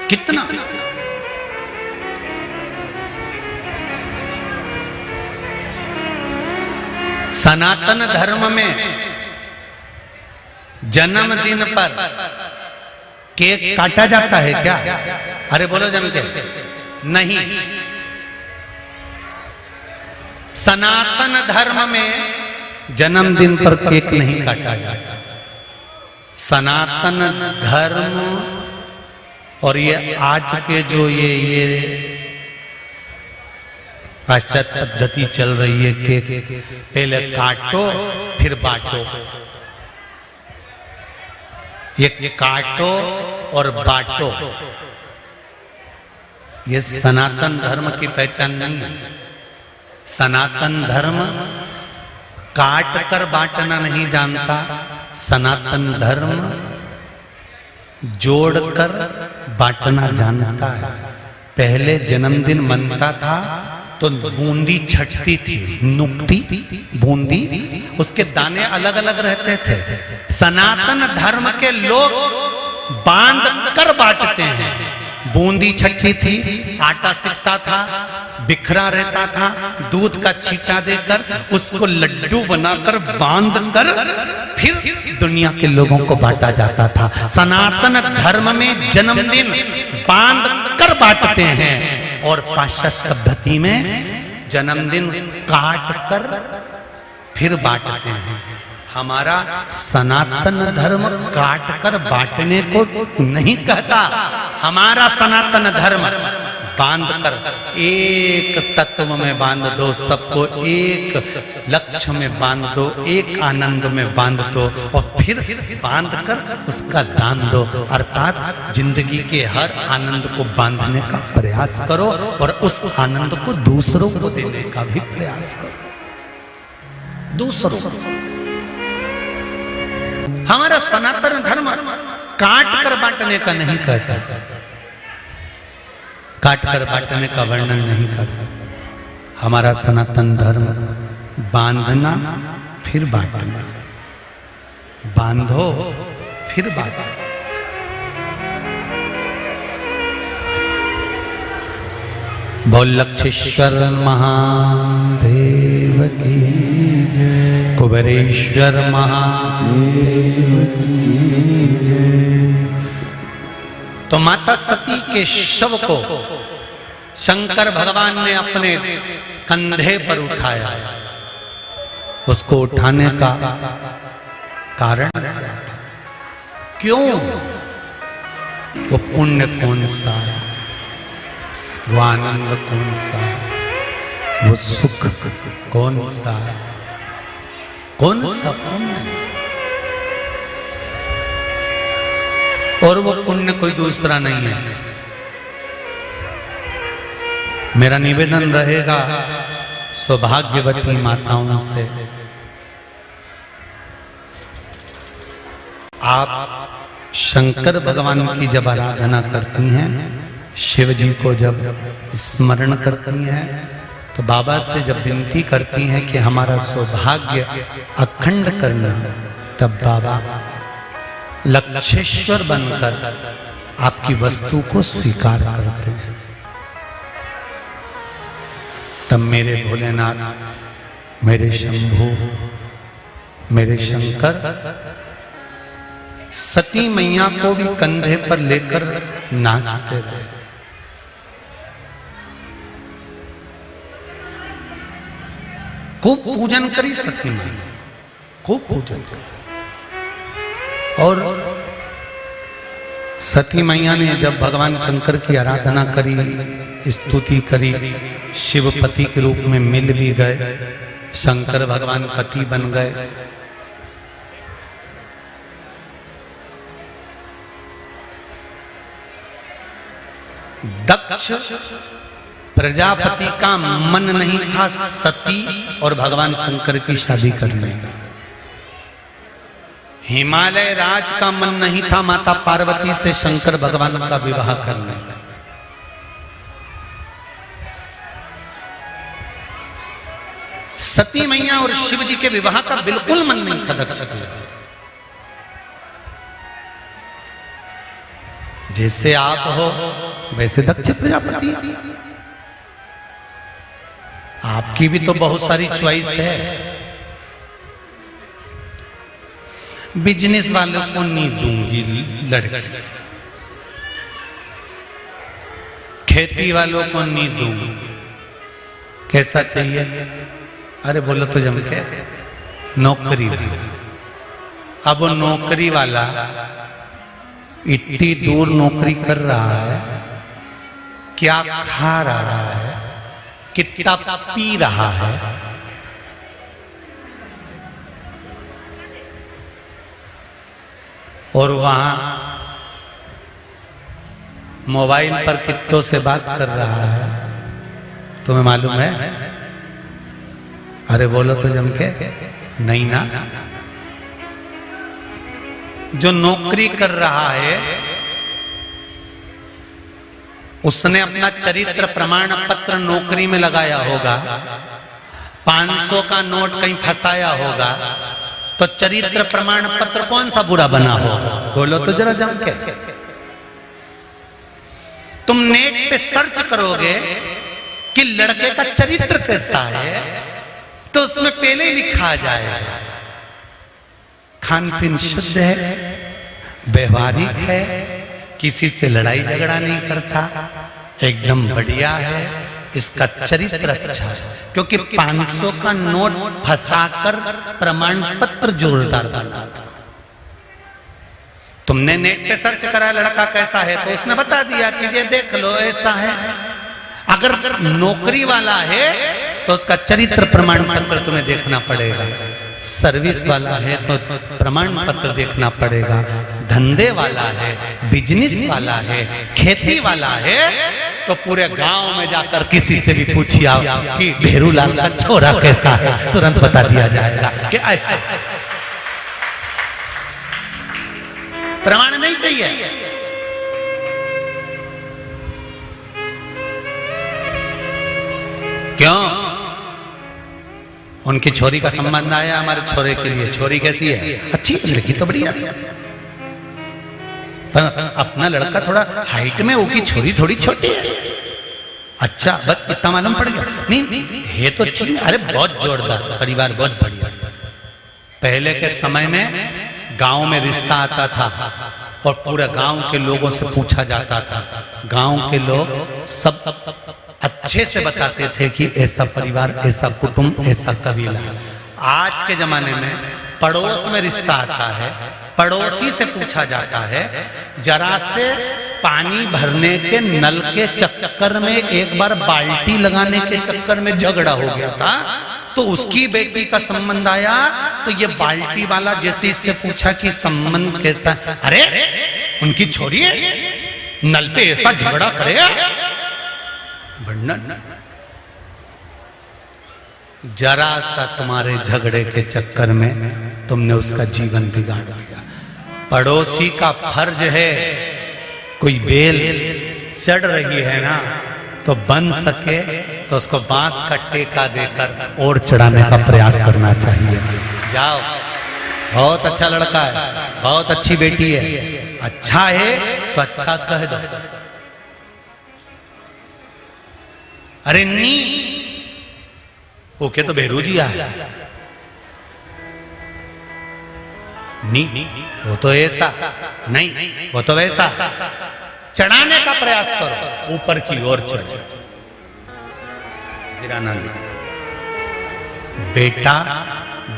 कितना। सनातन धर्म में जन्मदिन पर केक काटा जाता है क्या? अरे बोलो जम के नहीं। सनातन धर्म में जन्मदिन पर केक नहीं काटा जाता। सनातन धर्म और ये आज के जो ये पाश्चात्य पद्धति चल रही है कि पहले काटो फिर बांटो, ये काटो और बांटो, ये सनातन धर्म की पहचान नहीं है। सनातन धर्म काट कर बांटना नहीं जानता, सनातन धर्म जोड़कर बांटना जानता है। पहले जन्मदिन मनता था तो बूंदी छटती थी, नुकती बूंदी, उसके दाने अलग अलग रहते थे। सनातन धर्म के लोग बांध कर बांटते हैं। बूंदी छटती थी, आटा सिकता था, बिखरा रहता था, दूध का छींटा देकर उसको लड्डू बनाकर बांध कर फिर दुनिया के लोगों को बांटा जाता था। सनातन धर्म में जन्मदिन बांध कर बांटते हैं और पाश्चात्य सभ्यता में जन्मदिन काट कर फिर बांटते हैं। हमारा सनातन धर्म काट कर बांटने को नहीं कहता। हमारा सनातन धर्म बांध कर एक तत्व में बांध दो, सबको एक लक्ष्य में बांध दो, एक आनंद में बांध दो और फिर बांध कर उसका दान दो। अर्थात जिंदगी के हर आनंद को बांधने का प्रयास करो और उस आनंद को दूसरों को देने का भी प्रयास करो। दूसरों को हमारा सनातन धर्म काट कर बांटने का नहीं कहता, काट कर बांटने का वर्णन नहीं करता। हमारा सनातन धर्म बांधना फिर बांटना, बांधो फिर बांटो। बोल लक्षेश्वर महादेव की जय, कुबेरेश्वर महादेव की जय। तो माता सती के शव को शंकर भगवान ने अपने कंधे पर उठाया। उसको उठाने का कारण क्या था? क्यों? वो पुण्य कौन सा है, वो आनंद कौन सा है, वो सुख कौन सा है, कौन सा पुण्य है? और वो पुण्य कोई दूसरा नहीं है। मेरा निवेदन रहेगा सौभाग्यवती माताओं से, आप शंकर भगवान की जब आराधना करती हैं, शिव जी को जब स्मरण करती हैं, तो बाबा से जब विनती करती हैं कि हमारा सौभाग्य अखंड करना, तब बाबा लक्षेश्वर बनकर आपकी वस्तु को स्वीकार करते हैं। तब मेरे भोलेनाथ, मेरे शंभू, मेरे शंकर सती मैया को भी कंधे पर लेकर नाचते रहे। खूब पूजन करी सती मैया, खूब पूजन करी। और सती मैया ने जब भगवान शंकर की आराधना करी, स्तुति करी, शिवपति के रूप में मिल भी गए, शंकर भगवान पति बन गए। दक्ष प्रजापति का मन नहीं था सती और भगवान शंकर की शादी करने। हिमालय राज का मन नहीं था माता पार्वती से शंकर भगवान का विवाह करने। सती मैया और शिव जी के विवाह का बिल्कुल मन नहीं था दक्ष का। जैसे आप हो वैसे दक्ष प्रजापति, आपकी भी तो बहुत सारी चॉइस है। बिजनेस वालों को नहीं दूंगी लड़की, खेती वालों को नहीं दूंगी। कैसा चाहिए? अरे बोलो तो जम के, नौकरी वाला। अब वो नौकरी वाला इतनी दूर नौकरी कर रहा है, क्या खा रहा है, कितना पी रहा है, और वहां मोबाइल पर कितनों से बात कर रहा है, तुम्हें मालूम है? अरे बोलो तो जम के, नहीं ना। जो नौकरी कर रहा है उसने अपना चरित्र प्रमाण पत्र नौकरी में लगाया होगा, 500 का नोट कहीं फंसाया होगा, तो चरित्र प्रमाण पत्र कौन सा बुरा बना होगा? बोलो तो जरा जम के। तुम नेट पे सर्च करोगे कि लड़के का चरित्र कैसा है, तो उसमें पहले ही लिखा जाएगा खान पीन शुद्ध है, व्यवहारिक है, किसी से लड़ाई झगड़ा नहीं करता, एकदम बढ़िया है, इसका चरित्र अच्छा है। क्योंकि 500 का नोट फंसाकर प्रमाण पत्र जोरदार बना था। तुमने नेट पे सर्च करा लड़का कैसा है, तो उसने बता दिया कि ये देख लो ऐसा है। अगर नौकरी वाला है तो उसका चरित्र प्रमाण पत्र तुम्हें देखना पड़ेगा। सर्विस वाला है तो प्रमाण पत्र देखना पड़ेगा। धंधे वाला है, बिजनेस वाला है, खेती वाला है, तो पूरे गांव में जाकर किसी से भी पूछिए कि भेरूलाल का छोरा कैसा है, तुरंत बता दिया जाएगा कि ऐसा। प्रमाण नहीं चाहिए। क्यों? उनकी छोरी का संबंध आया हमारे छोरे के लिए। छोरी कैसी है? अच्छी है, लड़की तो बढ़िया है, पर अपना लड़का थोड़ा हाइट में, उसकी छोरी थोड़ी छोटी है। अच्छा, बस इतना मालूम पड़ गया? नहीं है तो अच्छी। अरे बहुत जोरदार परिवार, बहुत बढ़िया। पहले के समय में गांव में रिश्ता आता था और पूरे गांव के लोगों से पूछा जाता था। गांव के लोग सब अच्छे से बताते थे कि ऐसा परिवार, ऐसा कुटुंब, ऐसा कबीला। आज के जमाने में पड़ोस में रिश्ता आता है, पड़ोसी से पूछा जाता है, जरा से पानी भरने के नल के चक्कर में एक बार बाल्टी लगाने के चक्कर में झगड़ा हो गया था, तो उसकी बेटी का संबंध आया, तो ये बाल्टी वाला जैसे इससे पूछा कि संबंध कैसा, अरे उनकी छोरी है, नल पे ऐसा झगड़ा करेगा। जरा सा तुम्हारे झगड़े के चक्कर में तुमने उसका जीवन बिगाड़ दिया। पड़ोसी का फर्ज है, कोई बेल चढ़ रही है ना, तो बन सके तो उसको बांस का टेका देकर और चढ़ाने का प्रयास करना चाहिए। जाओ, बहुत अच्छा लड़का है, बहुत अच्छी बेटी है, अच्छा है तो अच्छा कह दो। अरे नी ओके तो बेरू जी आया, नी वो तो ऐसा नहीं, वो तो वैसा, चढ़ाने का प्रयास करो, ऊपर की ओर चढ़। गिराना नहीं। बेटा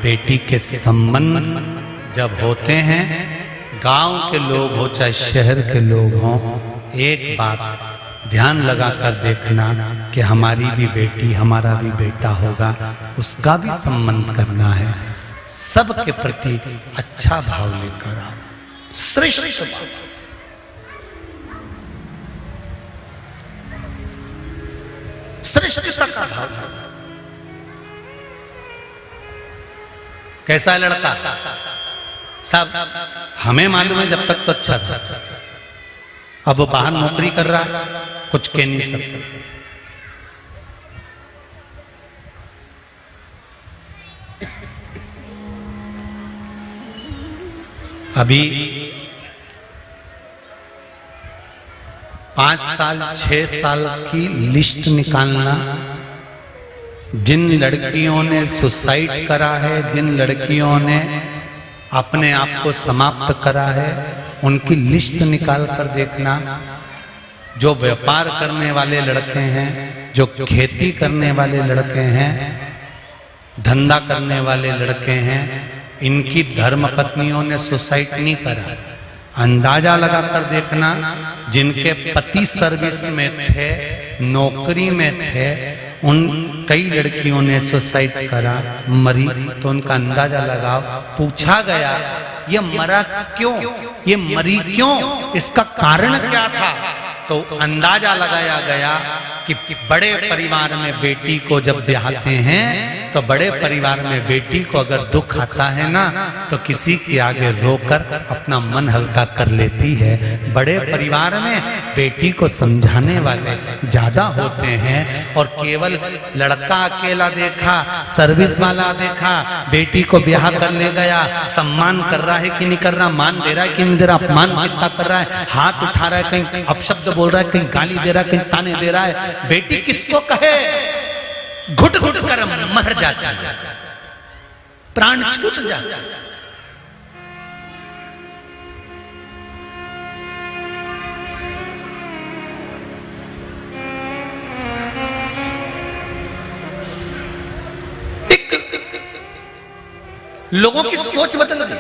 बेटी के संबंध जब होते हैं, गांव के लोग हो चाहे शहर के लोग हों, एक बात ध्यान लगाकर देखना कि हमारी भी बेटी, हमारा भी बेटा होगा, उसका भी संबंध करना है। सबके प्रति अच्छा भाव लेकर आओ, श्रेष्ठ बात। श्रेष्ठता का भाव। कैसा है लड़का साहब, हमें मालूम है जब तक तो अच्छा था, अब वो बाहर नौकरी कर रहा है, कुछ कह नहीं सकते। अभी 5 साल 6 साल की लिस्ट निकालना, जिन लड़कियों ने सुसाइड करा है, जिन लड़कियों ने अपने आप को समाप्त करा है, उनकी लिस्ट निकाल कर देखना। जो व्यापार करने वाले लड़के हैं, जो खेती करने वाले लड़के हैं, धंधा करने वाले लड़के हैं, इनकी धर्म पत्नियों ने सुसाइड नहीं करा। अंदाजा लगाकर देखना, जिनके पति सर्विस में थे, नौकरी में थे, उन कई लड़कियों ने सुसाइड करा, मरी, तो उनका अंदाजा लगाओ। पूछा गया ये मरा क्यों, ये मरी क्यों, इसका कारण क्या था, तो अंदाजा लगाया गया कि बड़े परिवार में बेटी को जब ब्याहते हैं, तो बड़े परिवार में बेटी को अगर दुख आता है ना, तो किसी के आगे रोकर अपना मन हल्का कर लेती है। बड़े परिवार में बेटी को समझाने वाले ज्यादा होते हैं, और केवल लड़का अकेला देखा, सर्विस वाला देखा, बेटी को ब्याह कर ले गया, सम्मान कर रहा है कि नहीं कर रहा, मान दे रहा है कि नहीं दे रहा, अपमान कितना कर रहा है, हाथ उठा रहा है, कहीं अपशब्द बोल रहा है, कहीं गाली दे रहा है, कहीं ताने दे रहा है, बेटी किसको कहे, घुट घुट कर मर जाता है, प्राण छूट जाता है। लोगों की सोच बदल गई।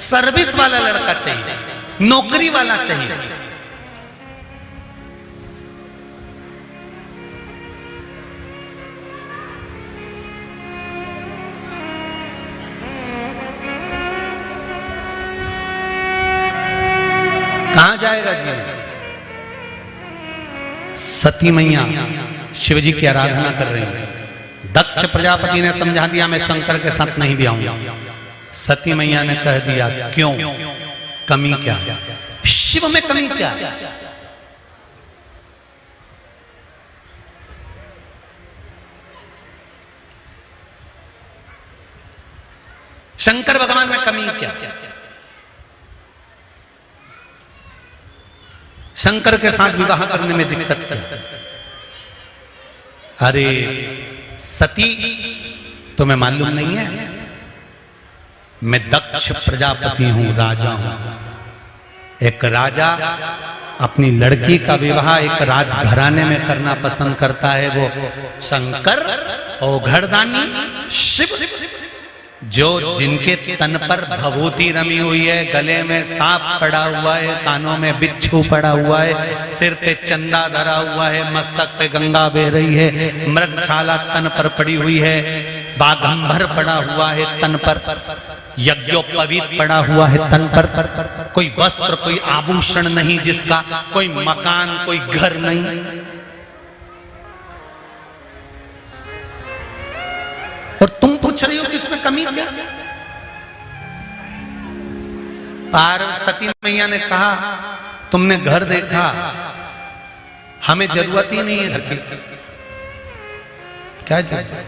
सर्विस वाला लड़का चाहिए, नौकरी वाला चाहिए। कहां जाएगा जी? सती मैया शिवजी की आराधना कर रही है। दक्ष प्रजापति ने समझा दिया मैं शंकर के साथ नहीं भी आऊंगा। सती मैया ने कह दिया क्यों, कमी क्या है, शिव में कमी क्या है? शंकर भगवान में कमी क्या? शंकर के साथ विवाह करने में दिक्कत क्या? अरे सती तुम्हें मालूम नहीं है, मैं दक्ष प्रजापति हूं, राजा हूं। एक राजा अपनी लड़की का विवाह एक राजघराने में करना पसंद करता है, वो शंकर ओघड़दानी शिव, जो जिनके तन पर भभूति रमी हुई है, गले में सांप पड़ा हुआ है, कानों में बिच्छू पड़ा हुआ है, सिर पे चंदा धरा हुआ है, मस्तक पे गंगा बह रही है, मृगछाला तन पर पड़ी हुई है, बाघंबर पड़ा हुआ है तन पर, यज्ञोपवीत पड़ा हुआ है तन पर, कोई वस्त्र कोई आभूषण नहीं जिसका, कोई मकान कोई घर नहीं। और तुम पूछ रही हो कि इसमें कमी क्या? पार्वती मैया ने कहा तुमने घर देखा, हमें जरूरत ही नहीं है घर की, क्या चाहिए?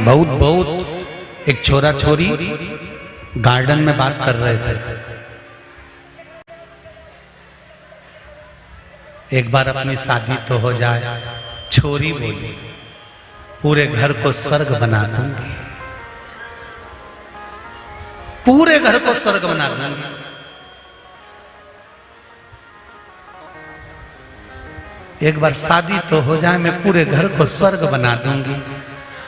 बहुत एक छोरा छोरी गार्डन में बात कर रहे थे। एक बार अपनी शादी तो हो जाए। छोरी बोली पूरे घर को स्वर्ग बना दूंगी, पूरे घर को स्वर्ग बना दूंगी। एक बार शादी तो हो जाए, मैं पूरे घर को स्वर्ग बना दूंगी।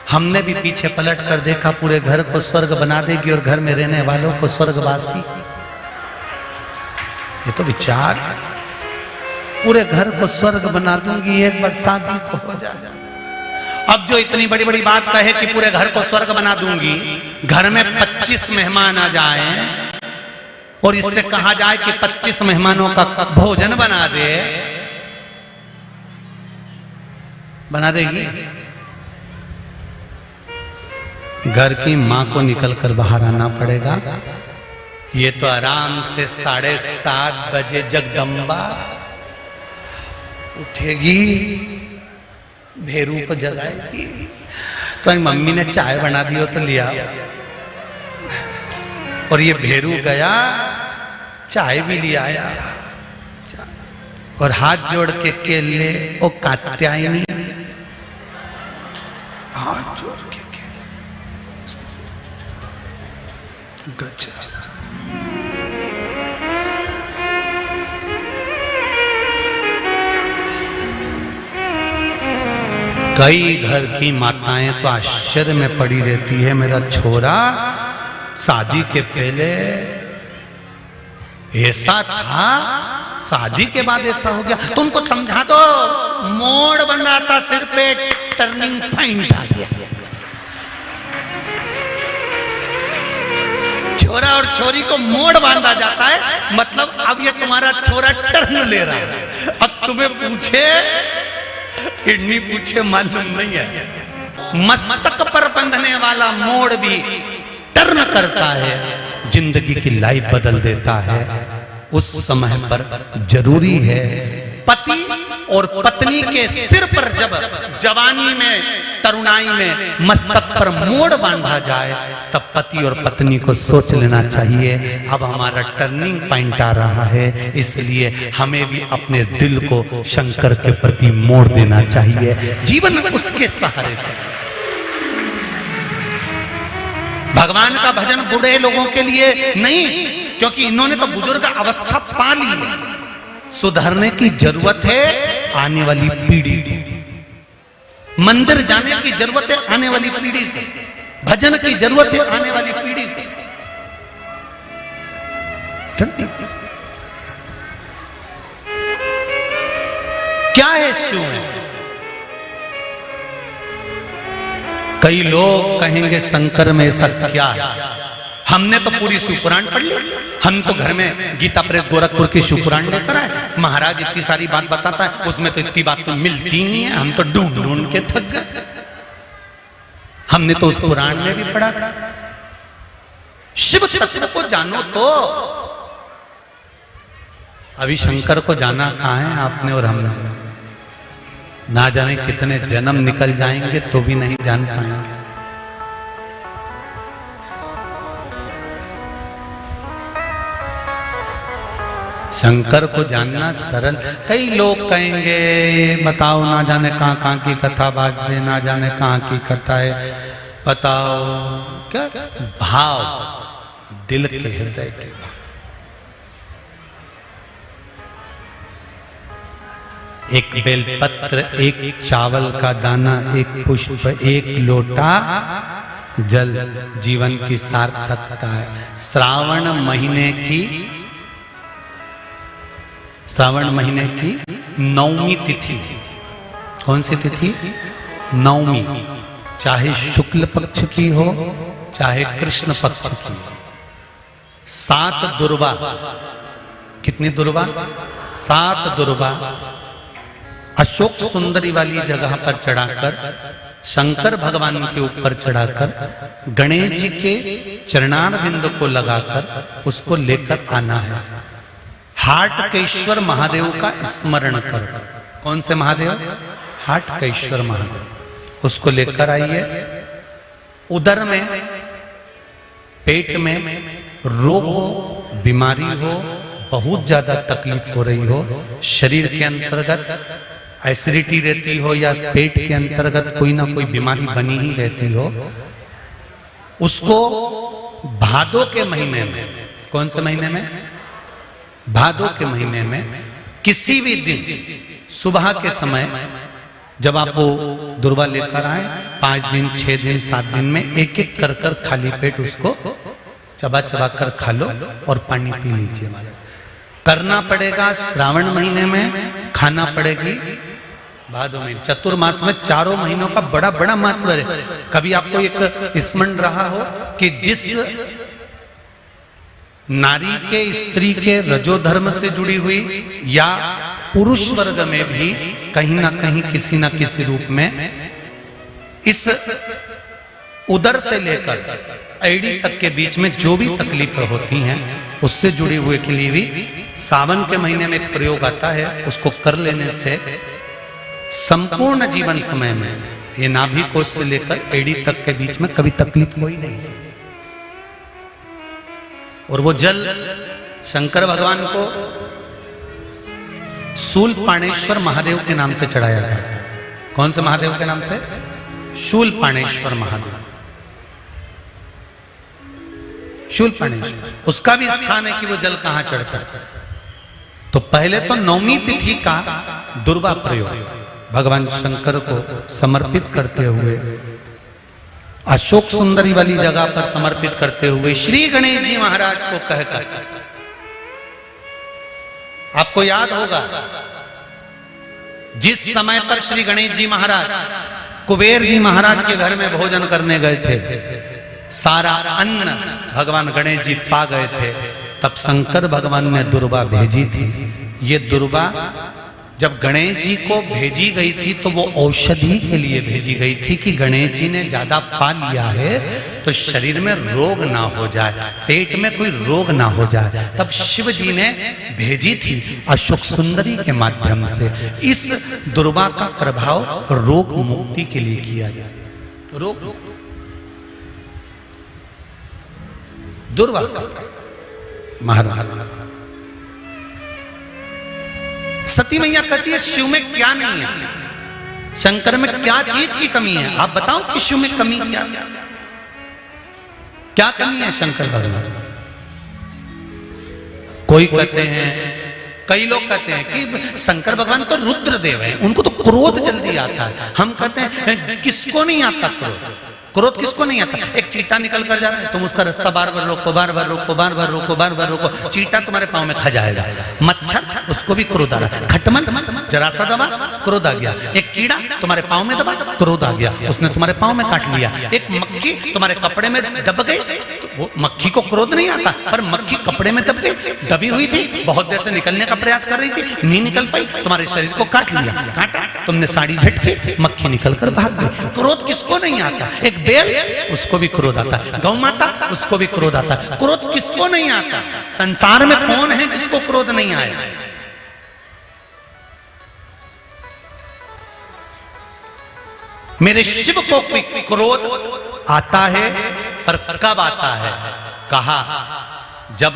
हमने भी पीछे पलट कर देखा, पूरे घर को स्वर्ग बना देगी और घर में रहने वालों को स्वर्गवासी। ये तो विचार, पूरे घर को स्वर्ग बना दूंगी, एक बार शादी तो हो जाए। अब जो इतनी बड़ी बड़ी बात कहे कि पूरे घर को स्वर्ग बना दूंगी, घर में 25 मेहमान आ जाए और इससे कहा जाए कि 25 मेहमानों का भोजन बना दे, बना देगी? घर की मां को निकलकर बाहर आना पड़ेगा। ये तो आराम से 7:30 बजे जगदम्बा उठेगी, भेरू को जगाएगी। तो मम्मी ने चाय बना दी हो तो लिया, और ये भेरू गया चाय भी ले आया और हाथ जोड़ के केले, ओ कात्यायनी, हाथ जोड़ के गच्छ। कई घर की माताएं तो आश्चर्य में पड़ी रहती है, मेरा छोरा शादी के पहले ऐसा था, शादी के बाद ऐसा हो गया। तुमको समझा दो, मोड़ बना था सिर पे, टर्निंग पॉइंट आ गया। छोरा और छोरी को मोड़ बांधा जाता है, मतलब अब ये तुम्हारा छोरा टर्न ले रहा है। अब तुम्हें पूछे किडनी पूछे मालूम नहीं है। मस्तक पर बंधने वाला मोड़ भी टर्न करता है, जिंदगी की लाइफ बदल देता है। उस समय पर जरूरी है पति और पत्नी के सिर पर जब जवानी में, तरुणाई में मस्तक पर मोड़ बांधा जाए, तब पति और पत्नी को सोच लेना चाहिए अब हमारा टर्निंग पॉइंट आ रहा है, इसलिए हमें भी अपने दिल को शंकर के प्रति मोड़ देना चाहिए, जीवन उसके सहारे चाहिए। भगवान का भजन बूढ़े लोगों के लिए नहीं, क्योंकि इन्होंने तो बुजुर्ग अवस्था पा ली है। सुधरने की जरूरत है आने वाली पीढ़ी को, मंदिर जाने की जरूरत है आने वाली पीढ़ी को, भजन की जरूरत है आने वाली पीढ़ी को। क्या है शिव? कई लोग कहेंगे शंकर में ऐसा क्या है? हमने तो पूरी शिवपुराण पढ़ ली, हम तो घर में गीता प्रेस गोरखपुर की शिवपुराण लेकर आए। महाराज इतनी सारी बात बताता है, उसमें तो इतनी बात तो मिलती नहीं है, हम तो ढूंढ ढूंढ के थक गए। हमने तो उस पुराण में भी पढ़ा था। शिव तत्व को जानो तो। अभी शंकर को जाना कहाँ है आपने और हमने? ना जाने कितने जन्म निकल जाएंगे तो भी नहीं जान पाएंगे। शंकर को जानना सरल। कई लोग कहेंगे बताओ ना जाने कहाँ कहाँ की कथा बाज दे, ना जाने कहाँ की कथा है बताओ। क्या भाव दिल के हृदय के भाव। एक बेलपत्र, एक चावल का दाना, एक पुष्प, एक लोटा जल जीवन की सार्थकता है। श्रावण महीने की नवमी तिथि, कौन सी तिथि? नवमी, चाहे शुक्ल पक्ष की हो चाहे कृष्ण पक्ष की। 7 दुर्वा, कितनी दुर्वा? 7 दुर्वा अशोक सुंदरी वाली जगह पर चढ़ाकर, शंकर भगवान के ऊपर चढ़ाकर, गणेश जी के चरणारविंद को लगाकर उसको लेकर आना है। हाटकेश्वर महादेव का स्मरण कर। कौन से महादेव? हाटकेश्वर महादेव। उसको लेकर आइए। उदर में, पेट में रोग हो, बीमारी हो, बहुत ज्यादा तकलीफ हो रही हो, शरीर के अंतर्गत एसिडिटी रहती हो या पेट के अंतर्गत कोई ना कोई बीमारी बनी ही रहती हो, उसको भादों के महीने में, कौन से महीने में? भादों के महीने में किसी भी दिन सुबह के समय जब आप वो दुर्वा लेकर आए, 5 दिन, 6 दिन, 7 दिन में एक एक कर कर खाली पेट उसको चबा चबा कर खा लो और पानी पी लीजिए। करना पड़ेगा श्रावण महीने में, खाना पड़ेगी भादों में। चतुर्मास में चारों महीनों का बड़ा बड़ा महत्व है। कभी आपको एक स्मरण रहा हो कि जिस नारी के, स्त्री के रजोधर्म से जुड़ी हुई या पुरुष वर्ग में भी कहीं ना कहीं किसी ना किसी रूप में इस उदर से लेकर एड़ी तक के बीच में जो भी तकलीफें होती हैं उससे जुड़े हुए के लिए भी सावन के महीने में एक प्रयोग आता है। उसको कर लेने से संपूर्ण जीवन समय में ये नाभि कोश से लेकर एड़ी तक के बीच में कभी तकलीफ हो ही नहीं। और वो जल शंकर भगवान को शूलपाणेश्वर महादेव के नाम से चढ़ाया जाता है। कौन से महादेव के नाम से? शूलपाणेश्वर महादेव। शूलपाणेश्वर, उसका भी स्थान है कि वो जल कहां चढ़ता है। तो पहले तो नवमी तिथि का दुर्वा प्रयोग भगवान शंकर को समर्पित करते हुए, अशोक सुंदरी वाली जगह पर समर्पित करते हुए श्री गणेश जी महाराज को कहकर, आपको याद होगा जिस समय पर श्री गणेश जी महाराज कुबेर जी महाराज के घर में भोजन करने गए थे, सारा अन्न भगवान गणेश जी पा गए थे, तब शंकर भगवान ने दुर्वा भेजी थी। ये दुर्वा जब गणेश जी को भेजी गई थी तो वो औषधि के लिए भेजी गई थी कि गणेश जी ने ज्यादा पा लिया है तो शरीर में रोग ना हो जाए, पेट में कोई रोग ना हो जाए। तब शिव जी ने भेजी थी अशोक सुंदरी के माध्यम से। इस दुर्वा का प्रभाव रोग मुक्ति के लिए किया जाए। तो रोग दुर्वा महाराज। सती मैया कहती है शिव में क्या नहीं है, शंकर में क्या चीज की कमी है? आप बताओ कि शिव में कमी क्या कमी है शंकर भगवान? कोई कहते हैं, कई लोग कहते हैं कि शंकर भगवान तो रुद्र देव है, उनको तो क्रोध जल्दी आता है। हम कहते हैं किसको नहीं आता क्रोध? क्रोध किसको नहीं आता? एक चींटा निकल कर जा रहा है, तुम उसका रास्ता बार बार रोको, बार बार रोको, बार बार रोको, बार बार रोको, चींटा तुम्हारे पांव में खा जाएगा। मच्छर, उसको भी क्रोध आ रहा है। खटमल, जरा सा दबा, क्रोध आ गया। एक कीड़ा तुम्हारे पांव में दबा, क्रोध आ गया, उसने तुम्हारे पांव में काट लिया। एक मक्खी तुम्हारे कपड़े में दब गई, तो वो मक्खी को क्रोध नहीं आता, पर मक्खी कपड़े में दब गई, दबी हुई थी, बहुत देर से निकलने का प्रयास कर रही थी, नहीं निकल पाई, तुम्हारे शरीर को काट लिया, काटा, तुमने साड़ी झटकी, मक्खी निकल कर भाग गई। क्रोध किसको नहीं आता? एक बेल, उसको भी क्रोध आता है। गौ माता, उसको भी क्रोध आता है। क्रोध किसको नहीं आता? संसार में कौन है जिसको क्रोध नहीं आया? मेरे शिव को क्रोध आता है, पर कब आता है? कहा जब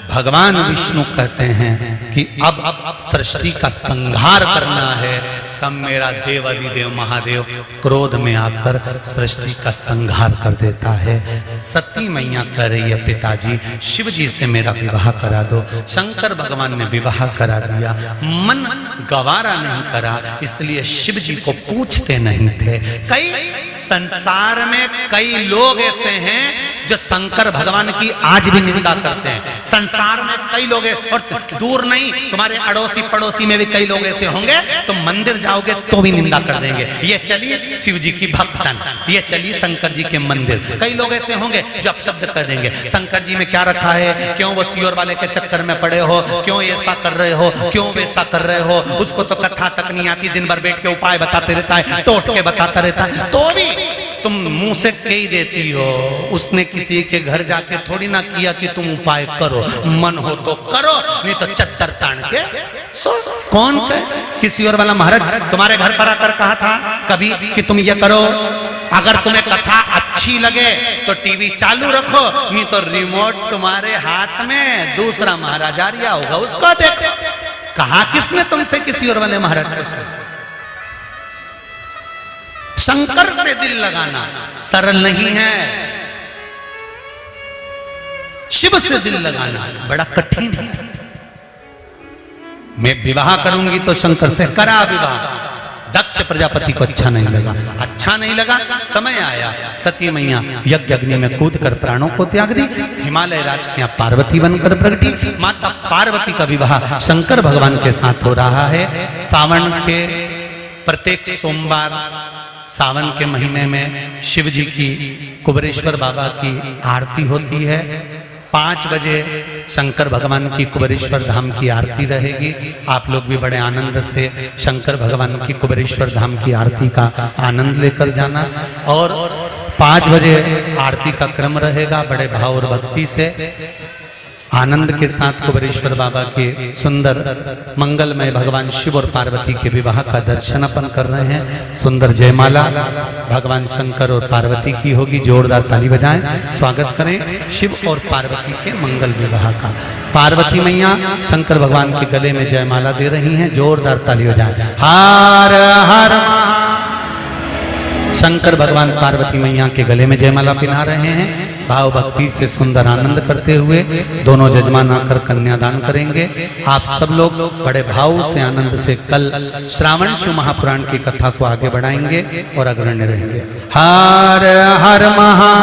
भगवान विष्णु कहते हैं कि अब सृष्टि का संहार करना है, तब मेरा देवाधिदेव महादेव क्रोध में आकर सृष्टि का संहार कर देता है। सती मैया कह रही है पिताजी शिव जी से मेरा विवाह करा दो। शंकर भगवान ने विवाह करा दिया, मन गवारा नहीं करा, इसलिए शिव जी को पूछते नहीं थे। कई संसार में कई लोग ऐसे हैं जो शंकर भगवान की आज भी निंदा करते हैं। संसार में कई लोग, और दूर नहीं तुम्हारे अड़ोसी पड़ोसी में भी कई लोग ऐसे होंगे, तो मंदिर जाओगे तो भी निंदा कर देंगे। ये चलिए शिव जी की भक्तन, ये चलिए शंकर जी के मंदिर। कई लोग ऐसे होंगे जो अपशब्द कर देंगे, शंकर जी में क्या रखा है, क्यों वो सियोर वाले के चक्कर में पड़े हो, क्यों ऐसा कर रहे हो, क्यों वैसा कर रहे हो। उसको तो कथा तक नहीं आती, दिन भर बैठ के उपाय बताते रहता है, तोड़ के बताता रहता है, तो भी तुम मुंह से कह देती हो। उसने किसी के घर जाके थोड़ी ना किया कि तुम उपाय करो, मन हो तो करो, नहीं तो चच्चर तान के सो। कौन कहे? किसी और वाला महाराज तुम्हारे घर पर आकर कहा था कभी कि तुम ये करो, अगर तुम्हें कथा अच्छी लगे तो टीवी चालू रखो, नहीं तो रिमोट तुम्हारे हाथ में दूसरा महाराज आ रहा होगा, उसको देखो। कहा किसने तुमसे किसी और वाले महाराज को? शंकर से दिल लगाना सरल नहीं है, शिव से दिल लगाना बड़ा कठिन है। मैं विवाह करूंगी तो शंकर से करा विवाह। दक्ष प्रजापति को अच्छा नहीं लगा, अच्छा नहीं लगा, समय आया सती मैया यज्ञ अग्नि में कूद कर प्राणों को त्याग दी। हिमालय राज के यहाँ पार्वती बनकर प्रगटी। माता पार्वती का विवाह शंकर भगवान के साथ हो रहा है। सावन के प्रत्येक सोमवार सावन के महीने में शिव जी की कुबेरेश्वर बाबा की आरती होती है। 5 बजे शंकर भगवान की कुबेरेश्वर धाम की आरती रहेगी। आप लोग भी बड़े आनंद से शंकर भगवान की कुबेरेश्वर धाम की आरती का आनंद लेकर जाना। और 5 बजे आरती का क्रम रहेगा। बड़े भाव और भक्ति से आनंद के साथ कुबेरेश्वर बाबा के सुंदर मंगलमय भगवान शिव और पार्वती के विवाह का दर्शन अपन कर रहे हैं। सुंदर जयमाला भगवान शंकर और पार्वती की होगी। जोरदार ताली बजाएं, स्वागत करें शिव और पार्वती के मंगल विवाह का। पार्वती मैया शंकर भगवान के गले में जयमाला दे रही हैं। जोरदार ताली बजाएं। हर हर शंकर भगवान पार्वती मैया के गले में जयमाला पहना रहे हैं। भाव भक्ति से सुंदर आनंद करते हुए दोनों जजमान आकर कन्यादान करेंगे। आप सब लोग बड़े भाव से आनंद से कल श्रावण शिव महापुराण की कथा को आगे बढ़ाएंगे और अग्रणी रहेंगे। हर हर महा